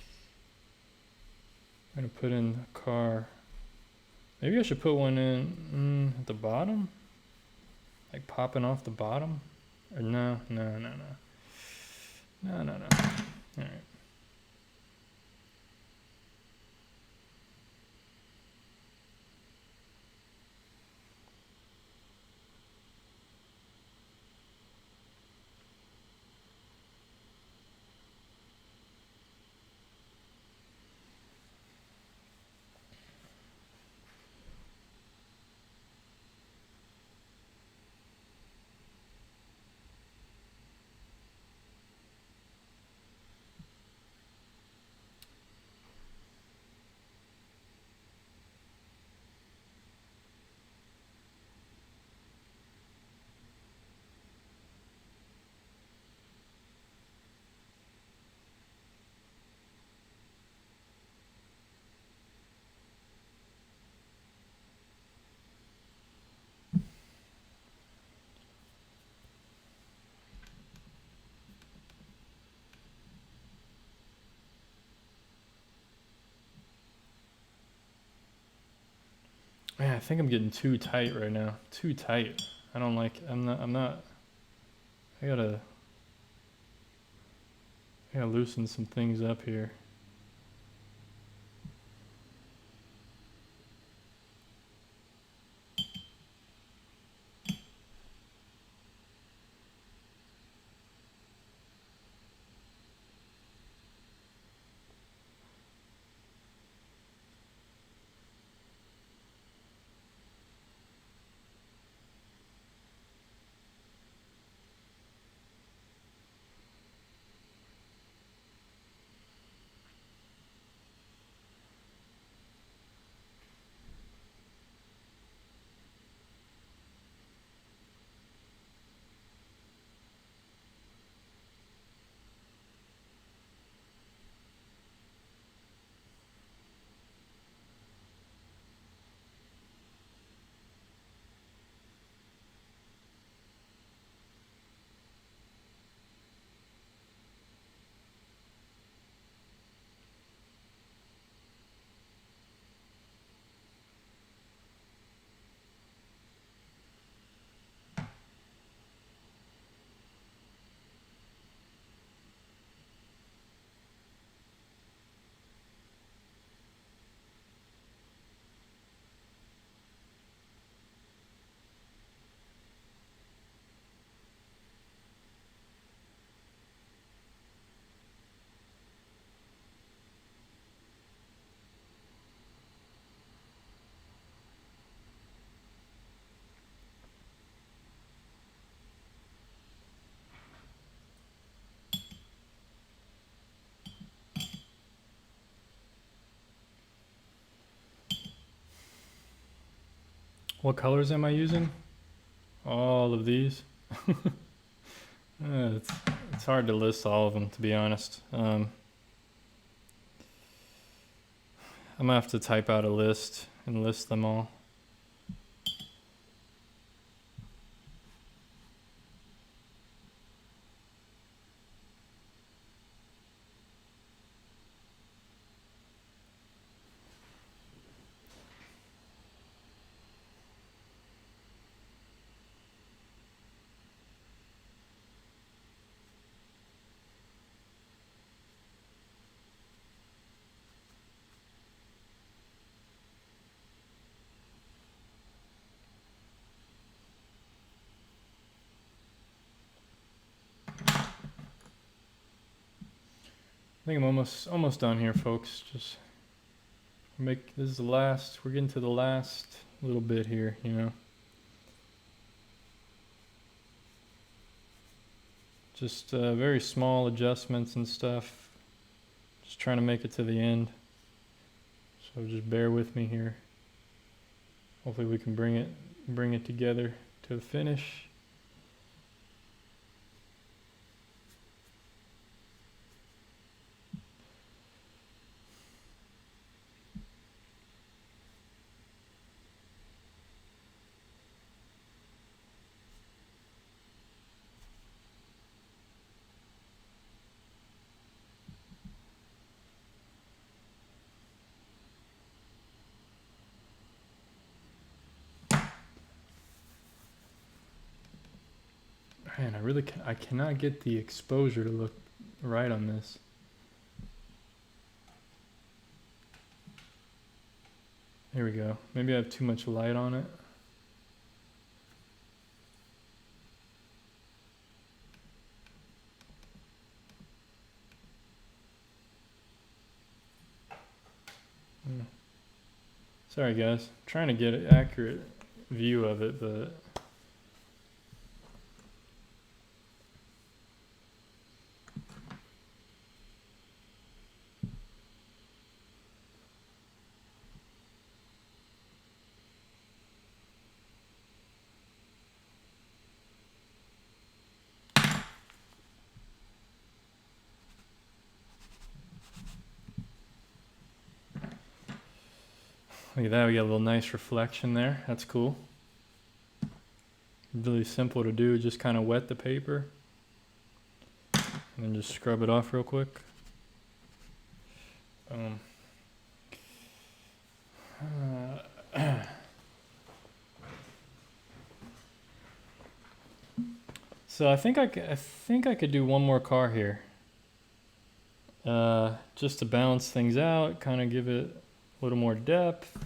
I'm gonna put in the car. Maybe I should put one in at the bottom? Like popping off the bottom? Or no. Alright. Man, I think I'm getting too tight right now. Too tight. I don't like, I'm not, I gotta loosen some things up here. What colors am I using? All of these. It's hard to list all of them, to be honest. I'm gonna have to type out a list and list them all. I think I'm almost done here, folks. Just this is the last. We're getting to the last little bit here, you know. Just very small adjustments and stuff. Just trying to make it to the end. So just bear with me here. Hopefully we can bring it together to the finish. Man, I cannot get the exposure to look right on this. Here we go. Maybe I have too much light on it. Sorry guys, I'm trying to get an accurate view of it, but look at that, we got a little nice reflection there. That's cool. Really simple to do, just kind of wet the paper and then just scrub it off real quick. So I think I could do one more car here. Just to balance things out, kind of give it a little more depth.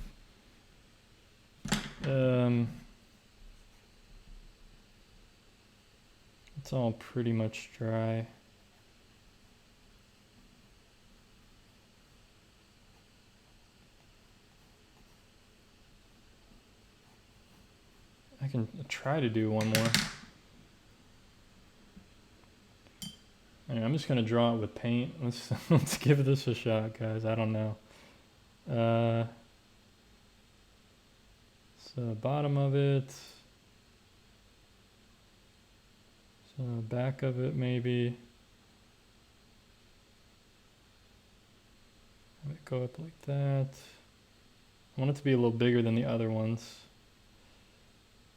It's all pretty much dry. I can try to do one more. Anyway, I'm just gonna draw it with paint. Let's give this a shot, guys. I don't know. So bottom of it. So back of it maybe. Have it go up like that. I want it to be a little bigger than the other ones.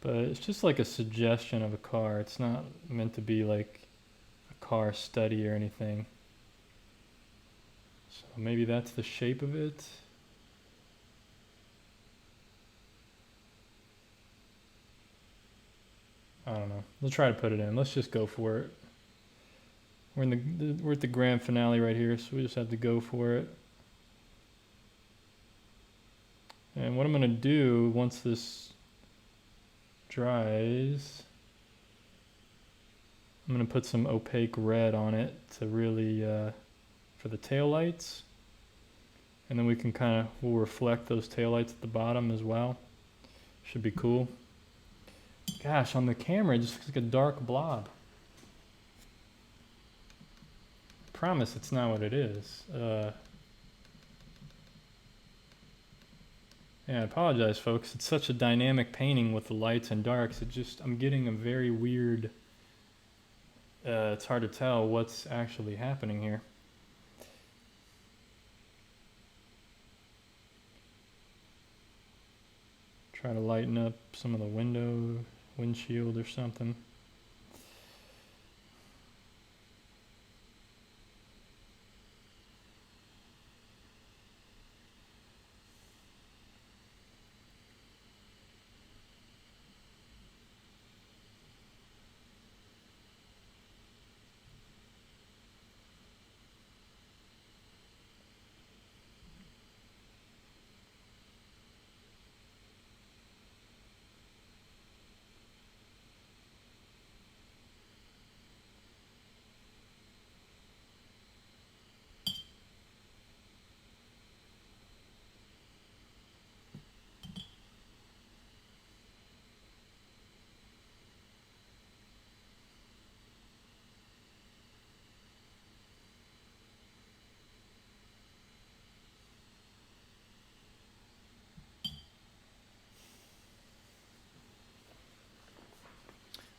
But it's just like a suggestion of a car. It's not meant to be like a car study or anything. So maybe that's the shape of it. I don't know. We'll try to put it in. Let's just go for it. We're at the grand finale right here, so we just have to go for it. And what I'm gonna do once this dries, I'm gonna put some opaque red on it to really, for the tail lights. And then we can we'll reflect those tail lights at the bottom as well. Should be cool. Gosh, on the camera it just looks like a dark blob. I promise it's not what it is. Yeah, I apologize, folks. It's such a dynamic painting with the lights and darks. I'm getting a very weird, it's hard to tell what's actually happening here. Try to lighten up some of the windshield or something.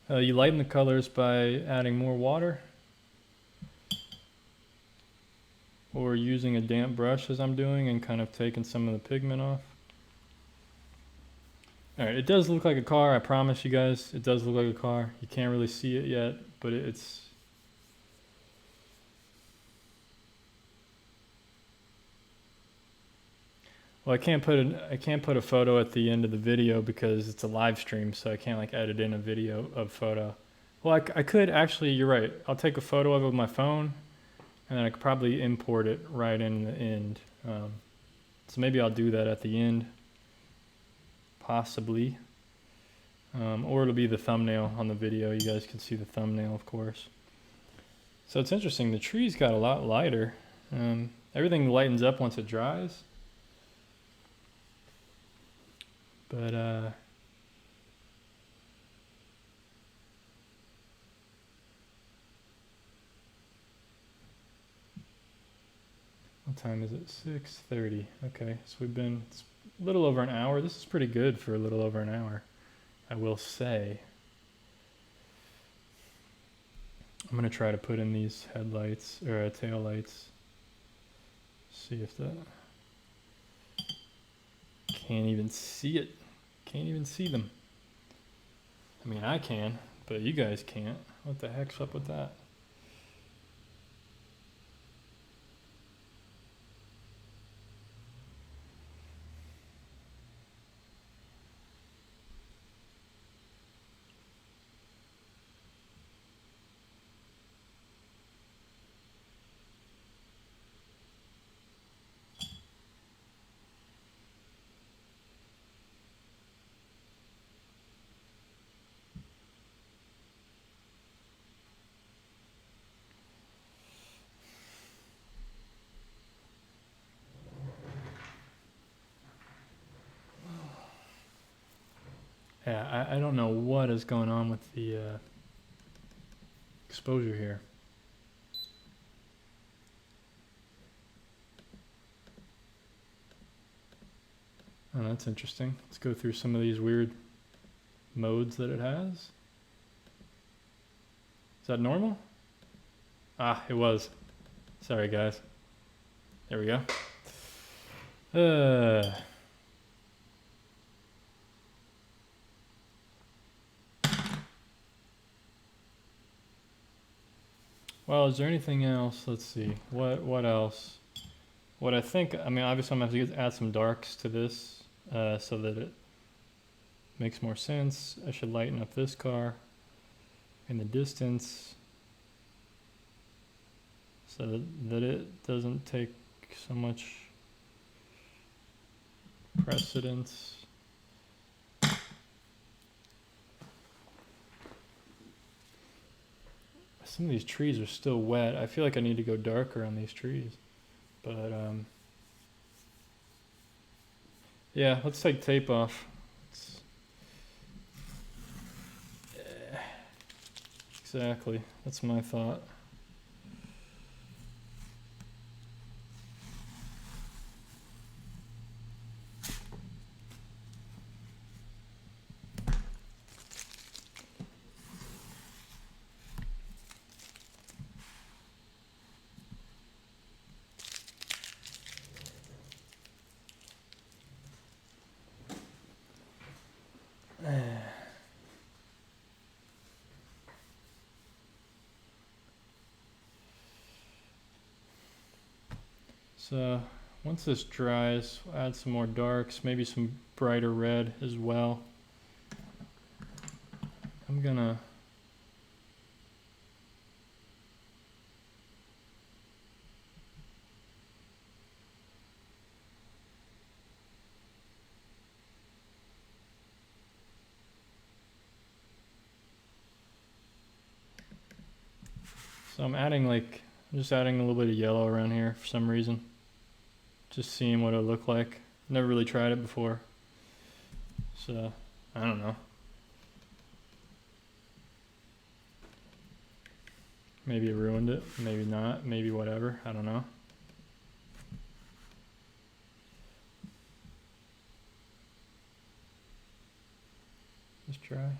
You lighten the colors by adding more water or using a damp brush as I'm doing and kind of taking some of the pigment off. Alright, it does look like a car, I promise you guys. It does look like a car. You can't really see it yet, but it's... Well, I can't put a photo at the end of the video because it's a live stream, so I can't like edit in a video of photo. Well, I could actually, you're right. I'll take a photo of it with my phone, and then I could probably import it right in the end. So maybe I'll do that at the end, possibly. Or it'll be the thumbnail on the video. You guys can see the thumbnail, of course. So it's interesting. The tree's got a lot lighter. Everything lightens up once it dries. But what time is it? 6:30. Okay, so it's a little over an hour. This is pretty good for a little over an hour, I will say. I'm gonna try to put in these headlights or tail lights. See if that... Can't even see it. Can't even see them. I mean, I can, but you guys can't. What the heck's up with that? Yeah, I don't know what is going on with the exposure here. Oh, that's interesting. Let's go through some of these weird modes that it has. Is that normal? Ah, it was. Sorry, guys. There we go. Well, is there anything else? Let's see. What else? What I think, I mean, obviously I'm going to have to add some darks to this so that it makes more sense. I should lighten up this car in the distance so that it doesn't take so much precedence. Some of these trees are still wet. I feel like I need to go darker on these trees. But, yeah, let's take tape off. Exactly. That's my thought. So once this dries, we'll add some more darks, maybe some brighter red as well. I'm gonna I'm just adding a little bit of yellow around here for some reason. Just seeing what it looked like. Never really tried it before. So, I don't know. Maybe it ruined it, maybe not, maybe whatever, I don't know. Let's try.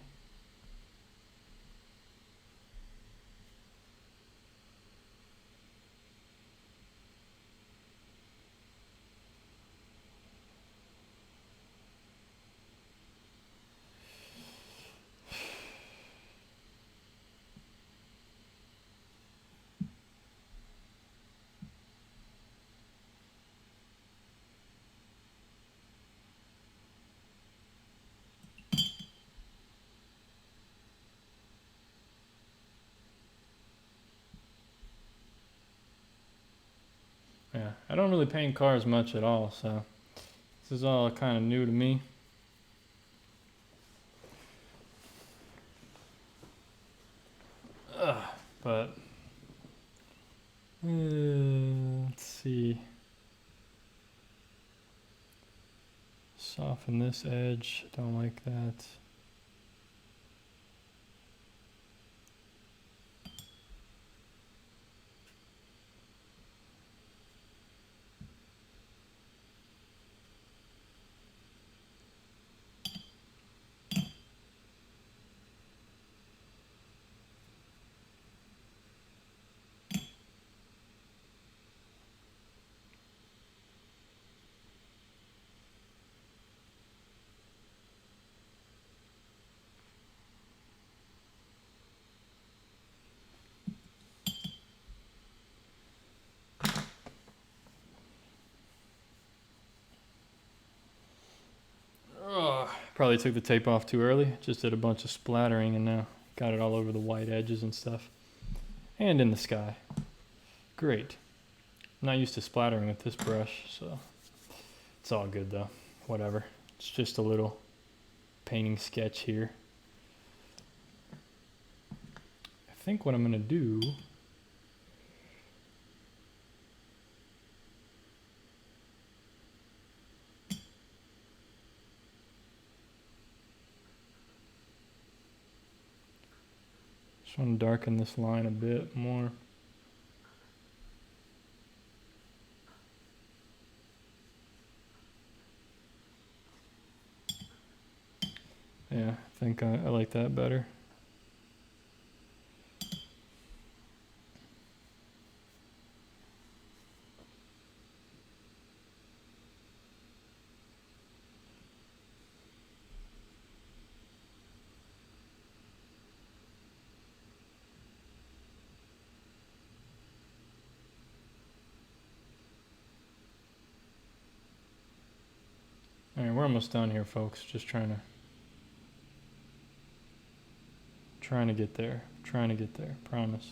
Yeah, I don't really paint cars much at all, so this is all kind of new to me. But let's see. Soften this edge. Don't like that. Probably took the tape off too early. Just did a bunch of splattering and now got it all over the white edges and stuff. And in the sky. Great. I'm not used to splattering with this brush, so it's all good though. Whatever. It's just a little painting sketch here. I think what I'm gonna do Just want to darken this line a bit more. Yeah, I think I like that better. All right, we're almost done here, folks. Just trying to get there. Trying to get there. Promise.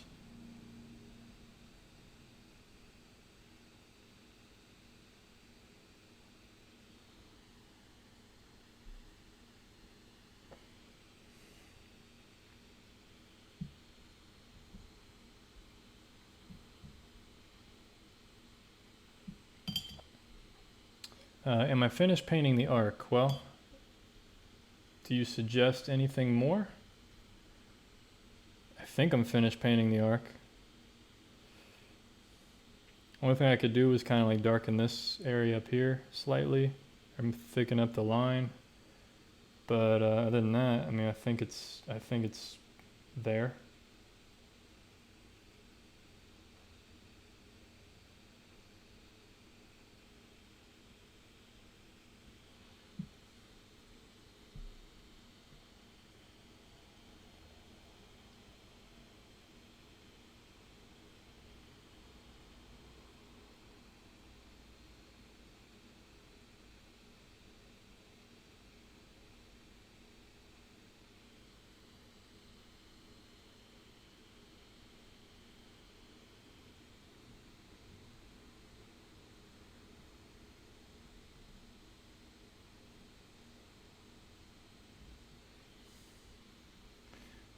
Am I finished painting the arc? Well, do you suggest anything more? I think I'm finished painting the arc. Only thing I could do is kind of like darken this area up here slightly. I'm thicken up the line. But other than that, I mean, I think it's there.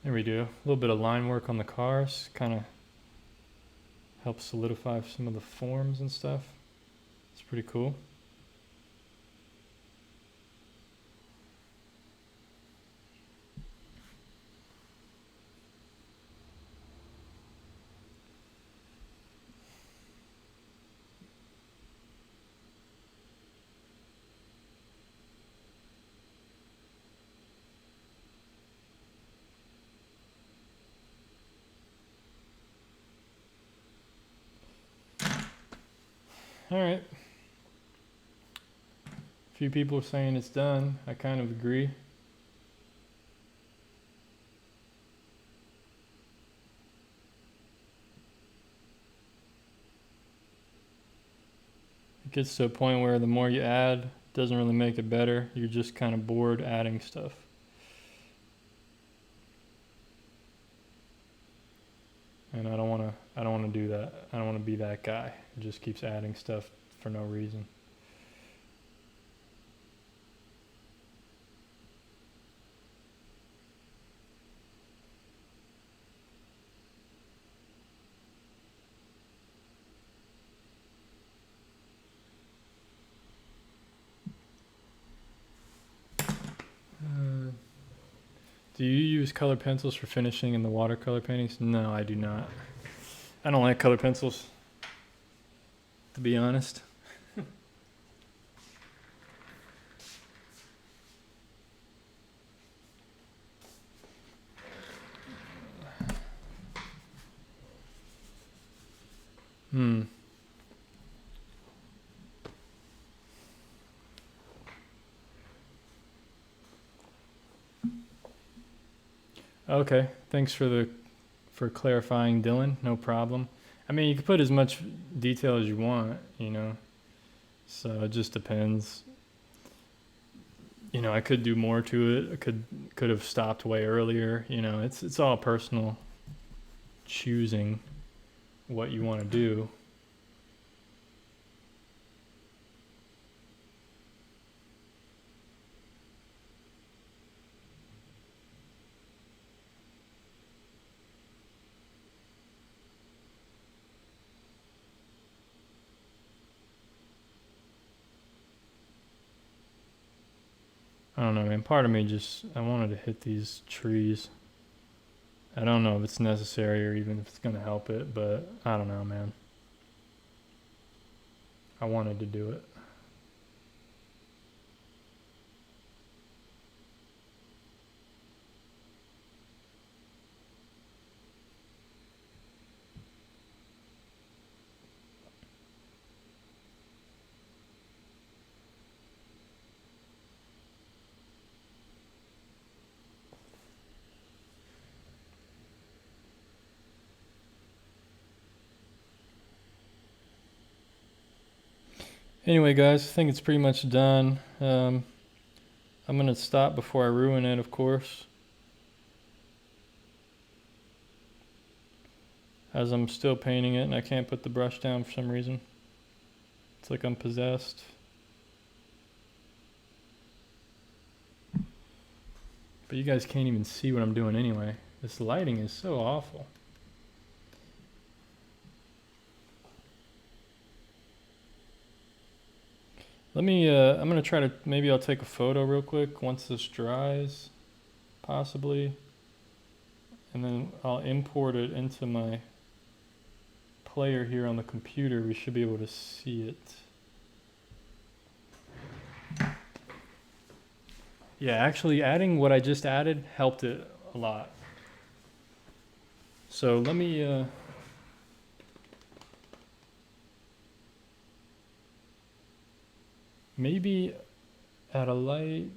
There we go. A little bit of line work on the cars, kind of helps solidify some of the forms and stuff. It's pretty cool. All right. A few people are saying it's done. I kind of agree. It gets to a point where the more you add, it doesn't really make it better. You're just kind of bored adding stuff. And I don't want to do that. I don't want to be that guy who just keeps adding stuff for no reason. Do you use color pencils for finishing in the watercolor paintings? No, I do not. I don't like color pencils, to be honest. Okay, thanks for clarifying, Dylan. No problem. I mean, you can put as much detail as you want, you know. So it just depends. You know, I could do more to it. I could have stopped way earlier. You know, it's all personal choosing what you want to do. I don't know, man. Part of me I wanted to hit these trees. I don't know if it's necessary or even if it's gonna help it, but I don't know, man. I wanted to do it. Anyway, guys, I think it's pretty much done. I'm going to stop before I ruin it, of course. As I'm still painting it and I can't put the brush down for some reason. It's like I'm possessed. But you guys can't even see what I'm doing anyway. This lighting is so awful. Let me, I'm going to try to, maybe I'll take a photo real quick once this dries, possibly. And then I'll import it into my player here on the computer. We should be able to see it. Yeah, actually adding what I just added helped it a lot. So let me, maybe add a light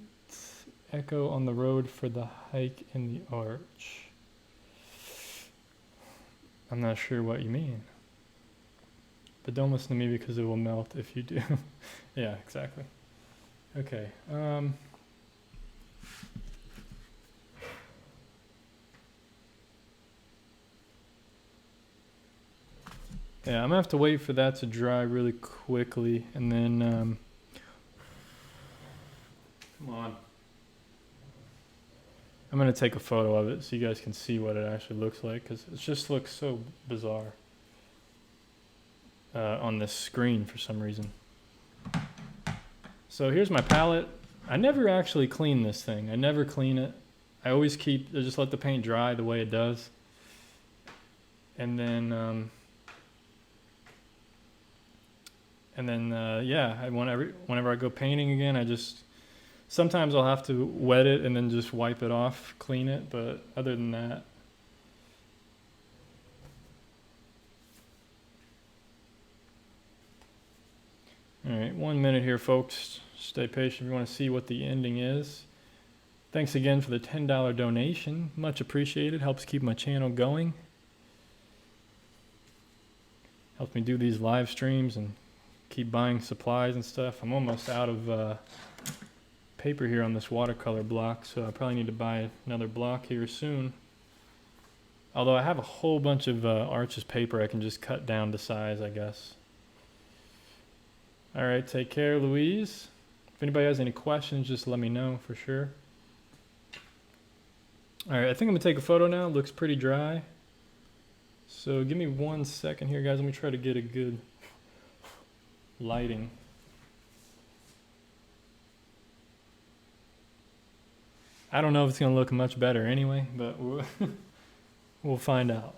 echo on the road for the hike in the arch. I'm not sure what you mean. But don't listen to me because it will melt if you do. Yeah, exactly. Okay. Yeah, I'm gonna have to wait for that to dry really quickly, and then come on. I'm gonna take a photo of it so you guys can see what it actually looks like, because it just looks so bizarre on this screen for some reason. So here's my palette. I never actually clean this thing. I never clean it. I always just let the paint dry the way it does. And then yeah, whenever I go painting again, sometimes I'll have to wet it and then just wipe it off, clean it, but other than that. All right, 1 minute here, folks. Stay patient if you want to see what the ending is. Thanks again for the $10 donation. Much appreciated. Helps keep my channel going. Helps me do these live streams and keep buying supplies and stuff. I'm almost out of paper here on this watercolor block, so I probably need to buy another block here soon. Although I have a whole bunch of Arches paper I can just cut down to size, I guess. All right, take care, Louise. If anybody has any questions, just let me know for sure. All right, I think I'm gonna take a photo now. It looks pretty dry. So give me 1 second here, guys. Let me try to get a good lighting. I don't know if it's gonna look much better anyway, but we'll find out.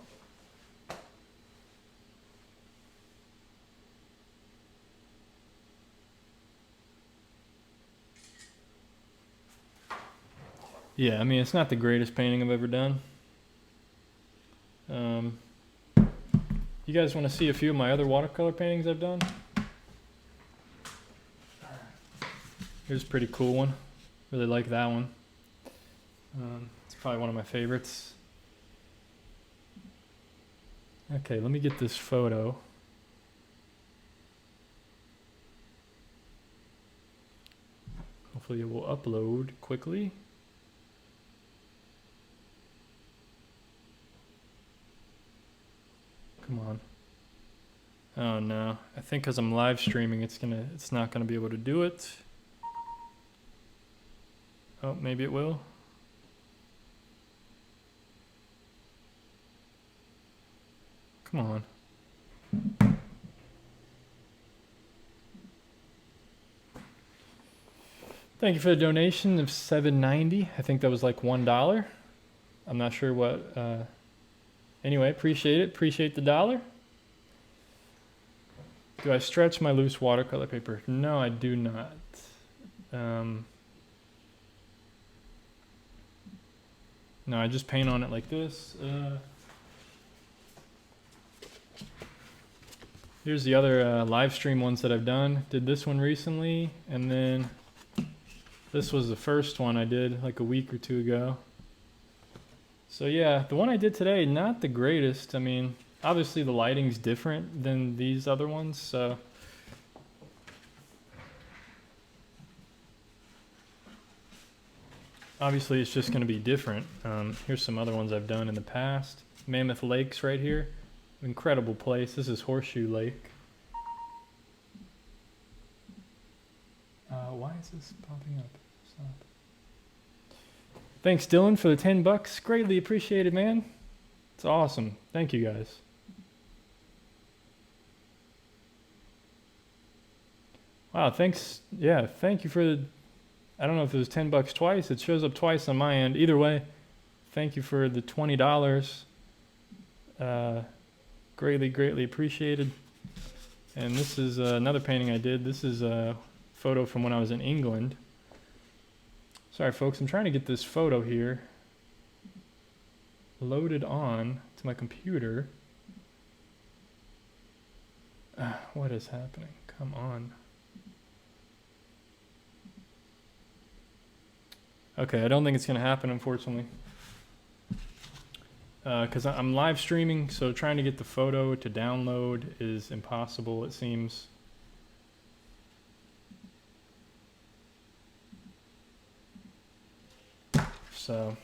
Yeah, I mean, it's not the greatest painting I've ever done. You guys want to see a few of my other watercolor paintings I've done? Here's a pretty cool one. Really like that one. It's probably one of my favorites. Okay, let me get this photo. Hopefully it will upload quickly. Come on. Oh no, I think because I'm live streaming, it's not gonna be able to do it. Oh, maybe it will. Come on. Thank you for the donation of $7.90. I think that was like $1. I'm not sure what, anyway, appreciate it. Appreciate the dollar. Do I stretch my loose watercolor paper? No, I do not. No, I just paint on it like this. Here's the other LiveStream ones that I've done. Did this one recently, and then this was the first one I did like a week or two ago. So yeah, the one I did today, not the greatest. I mean, obviously the lighting's different than these other ones, so. Obviously it's just gonna be different. Here's some other ones I've done in the past. Mammoth Lakes right here. Incredible place. This is Horseshoe Lake. Why is this popping up? Stop. Thanks, Dylan, for the $10. Greatly appreciated, man. It's awesome. Thank you, guys. Wow, thanks. Yeah, thank you for the... I don't know if it was $10 twice. It shows up twice on my end. Either way, thank you for the $20. Greatly appreciated. And this is another painting I did. This is a photo from when I was in England. Sorry, folks. I'm trying to get this photo here loaded on to my computer. What is happening? Come on. Okay, I don't think it's going to happen, unfortunately. Because I'm live streaming, so trying to get the photo to download is impossible, it seems. So.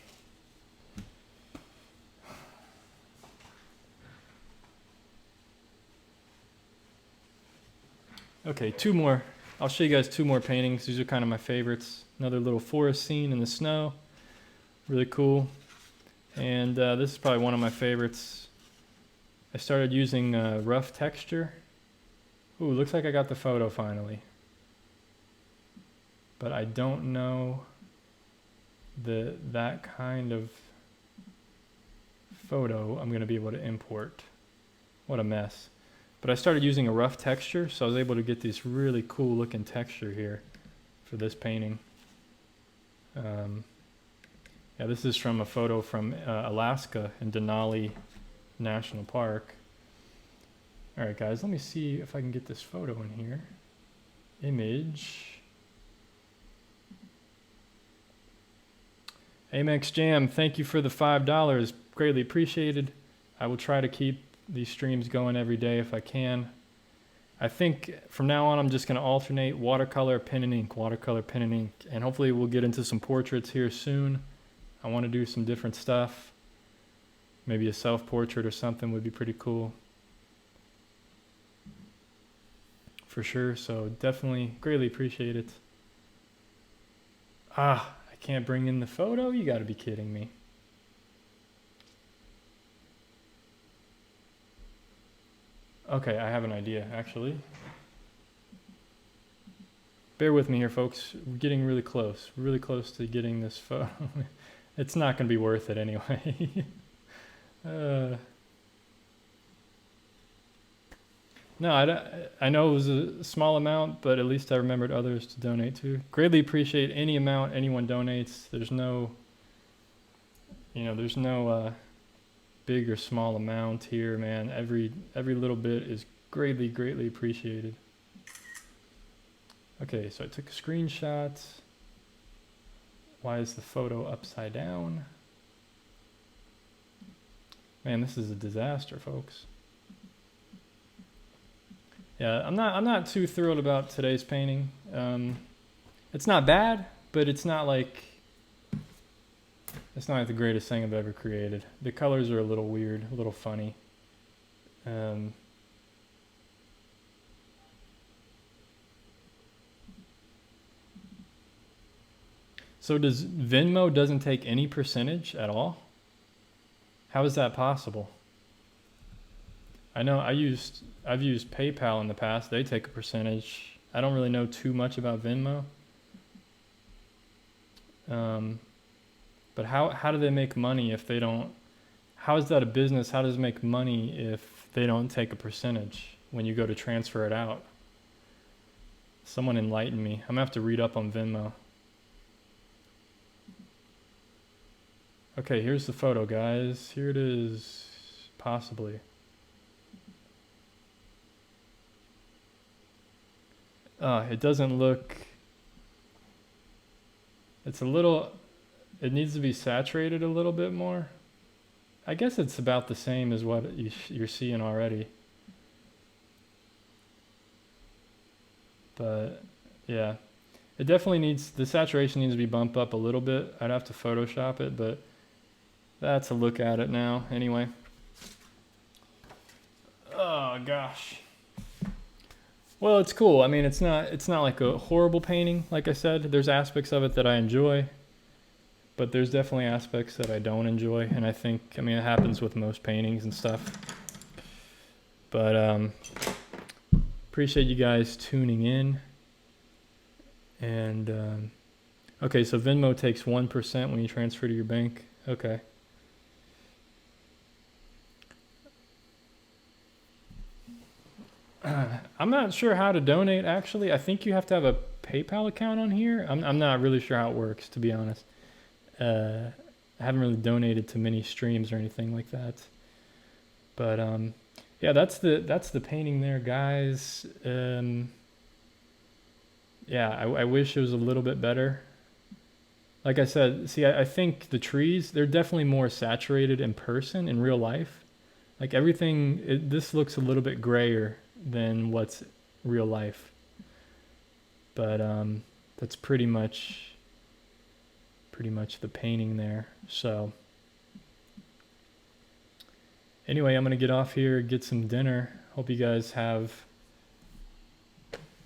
Okay, two more. I'll show you guys two more paintings. These are kind of my favorites. Another little forest scene in the snow. Really cool. And this is probably one of my favorites. I started using rough texture. Ooh, looks like I got the photo finally. But I don't know that kind of photo I'm going to be able to import. What a mess. But I started using a rough texture, so I was able to get this really cool looking texture here for this painting. Yeah, this is from a photo from Alaska in Denali National Park. All right, guys, let me see if I can get this photo in here. Image. Amex Jam, thank you for the $5. Greatly appreciated. I will try to keep these streams going every day if I can. I think from now on I'm just going to alternate watercolor, pen and ink, watercolor, pen and ink, and hopefully we'll get into some portraits here soon. I want to do some different stuff. Maybe a self-portrait or something would be pretty cool. For sure, so definitely greatly appreciate it. I can't bring in the photo? You got to be kidding me. Okay, I have an idea, actually. Bear with me here, folks. We're getting really close to getting this photo. It's not going to be worth it anyway. No, I know it was a small amount, but at least I remembered others to donate to. Greatly appreciate any amount anyone donates. There's no, there's no big or small amount here, man. Every little bit is greatly appreciated. Okay, so I took a screenshot. Why is the photo upside down? Man, this is a disaster, folks. Yeah, I'm not too thrilled about today's painting. It's not bad, but it's not like the greatest thing I've ever created. The colors are a little weird, a little funny. So does Venmo doesn't take any percentage at all? How is that possible? I know I've used PayPal in the past. They take a percentage. I don't really know too much about Venmo. But But how do they make money if they don't? How is that a business? How does it make money if they don't take a percentage when you go to transfer it out? Someone enlighten me. I'm gonna have to read up on Venmo. Okay, here's the photo, guys. Here it is, possibly. It doesn't look, it's a little, it needs to be saturated a little bit more. I guess it's about the same as what you're seeing already. But yeah, it definitely needs, the saturation needs to be bumped up a little bit. I'd have to Photoshop it, but that's a look at it now anyway. Oh gosh. Well, it's cool. I mean, it's not like a horrible painting. Like I said, there's aspects of it that I enjoy, but there's definitely aspects that I don't enjoy. And I think, I mean, it happens with most paintings and stuff. But appreciate you guys tuning in. And okay, so Venmo takes 1% when you transfer to your bank. Okay. I'm not sure how to donate, actually. I think you have to have a PayPal account on here. I'm not really sure how it works, to be honest. I haven't really donated to many streams or anything like that. But yeah, that's the painting there, guys. Yeah, I wish it was a little bit better. Like I said, see, I think the trees, they're definitely more saturated in person, in real life. Like everything, this looks a little bit grayer than what's real life. But that's pretty much the painting there. So anyway, I'm gonna get off here, get some dinner. Hope you guys have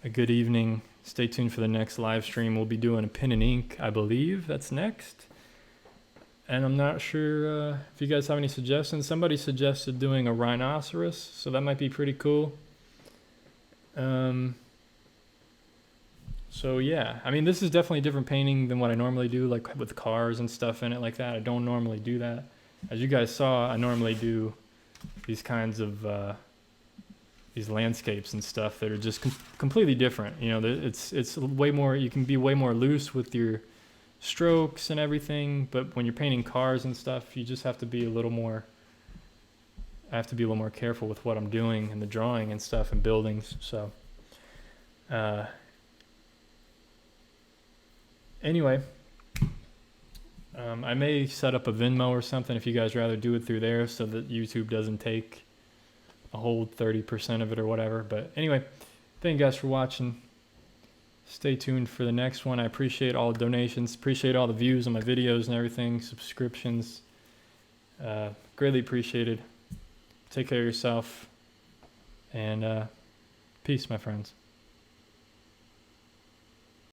a good evening. Stay tuned for the next live stream. We'll be doing a pen and ink, I believe. That's next. And I'm not sure if you guys have any suggestions. Somebody suggested doing a rhinoceros, so that might be pretty cool. So yeah, I mean, this is definitely a different painting than what I normally do, like with cars and stuff in it like that. I don't normally do that. As you guys saw, I normally do these kinds of these landscapes and stuff that are just completely different. You know, it's way more, you can be way more loose with your strokes and everything, but when you're painting cars and stuff, you just have to be a little more, I have to be a little more careful with what I'm doing and the drawing and stuff and buildings. So anyway, I may set up a Venmo or something if you guys rather do it through there, so that YouTube doesn't take a whole 30% of it or whatever. But anyway, thank you guys for watching. Stay tuned for the next one. I appreciate all the donations, appreciate all the views on my videos and everything, subscriptions. Greatly appreciated. Take care of yourself, and peace, my friends.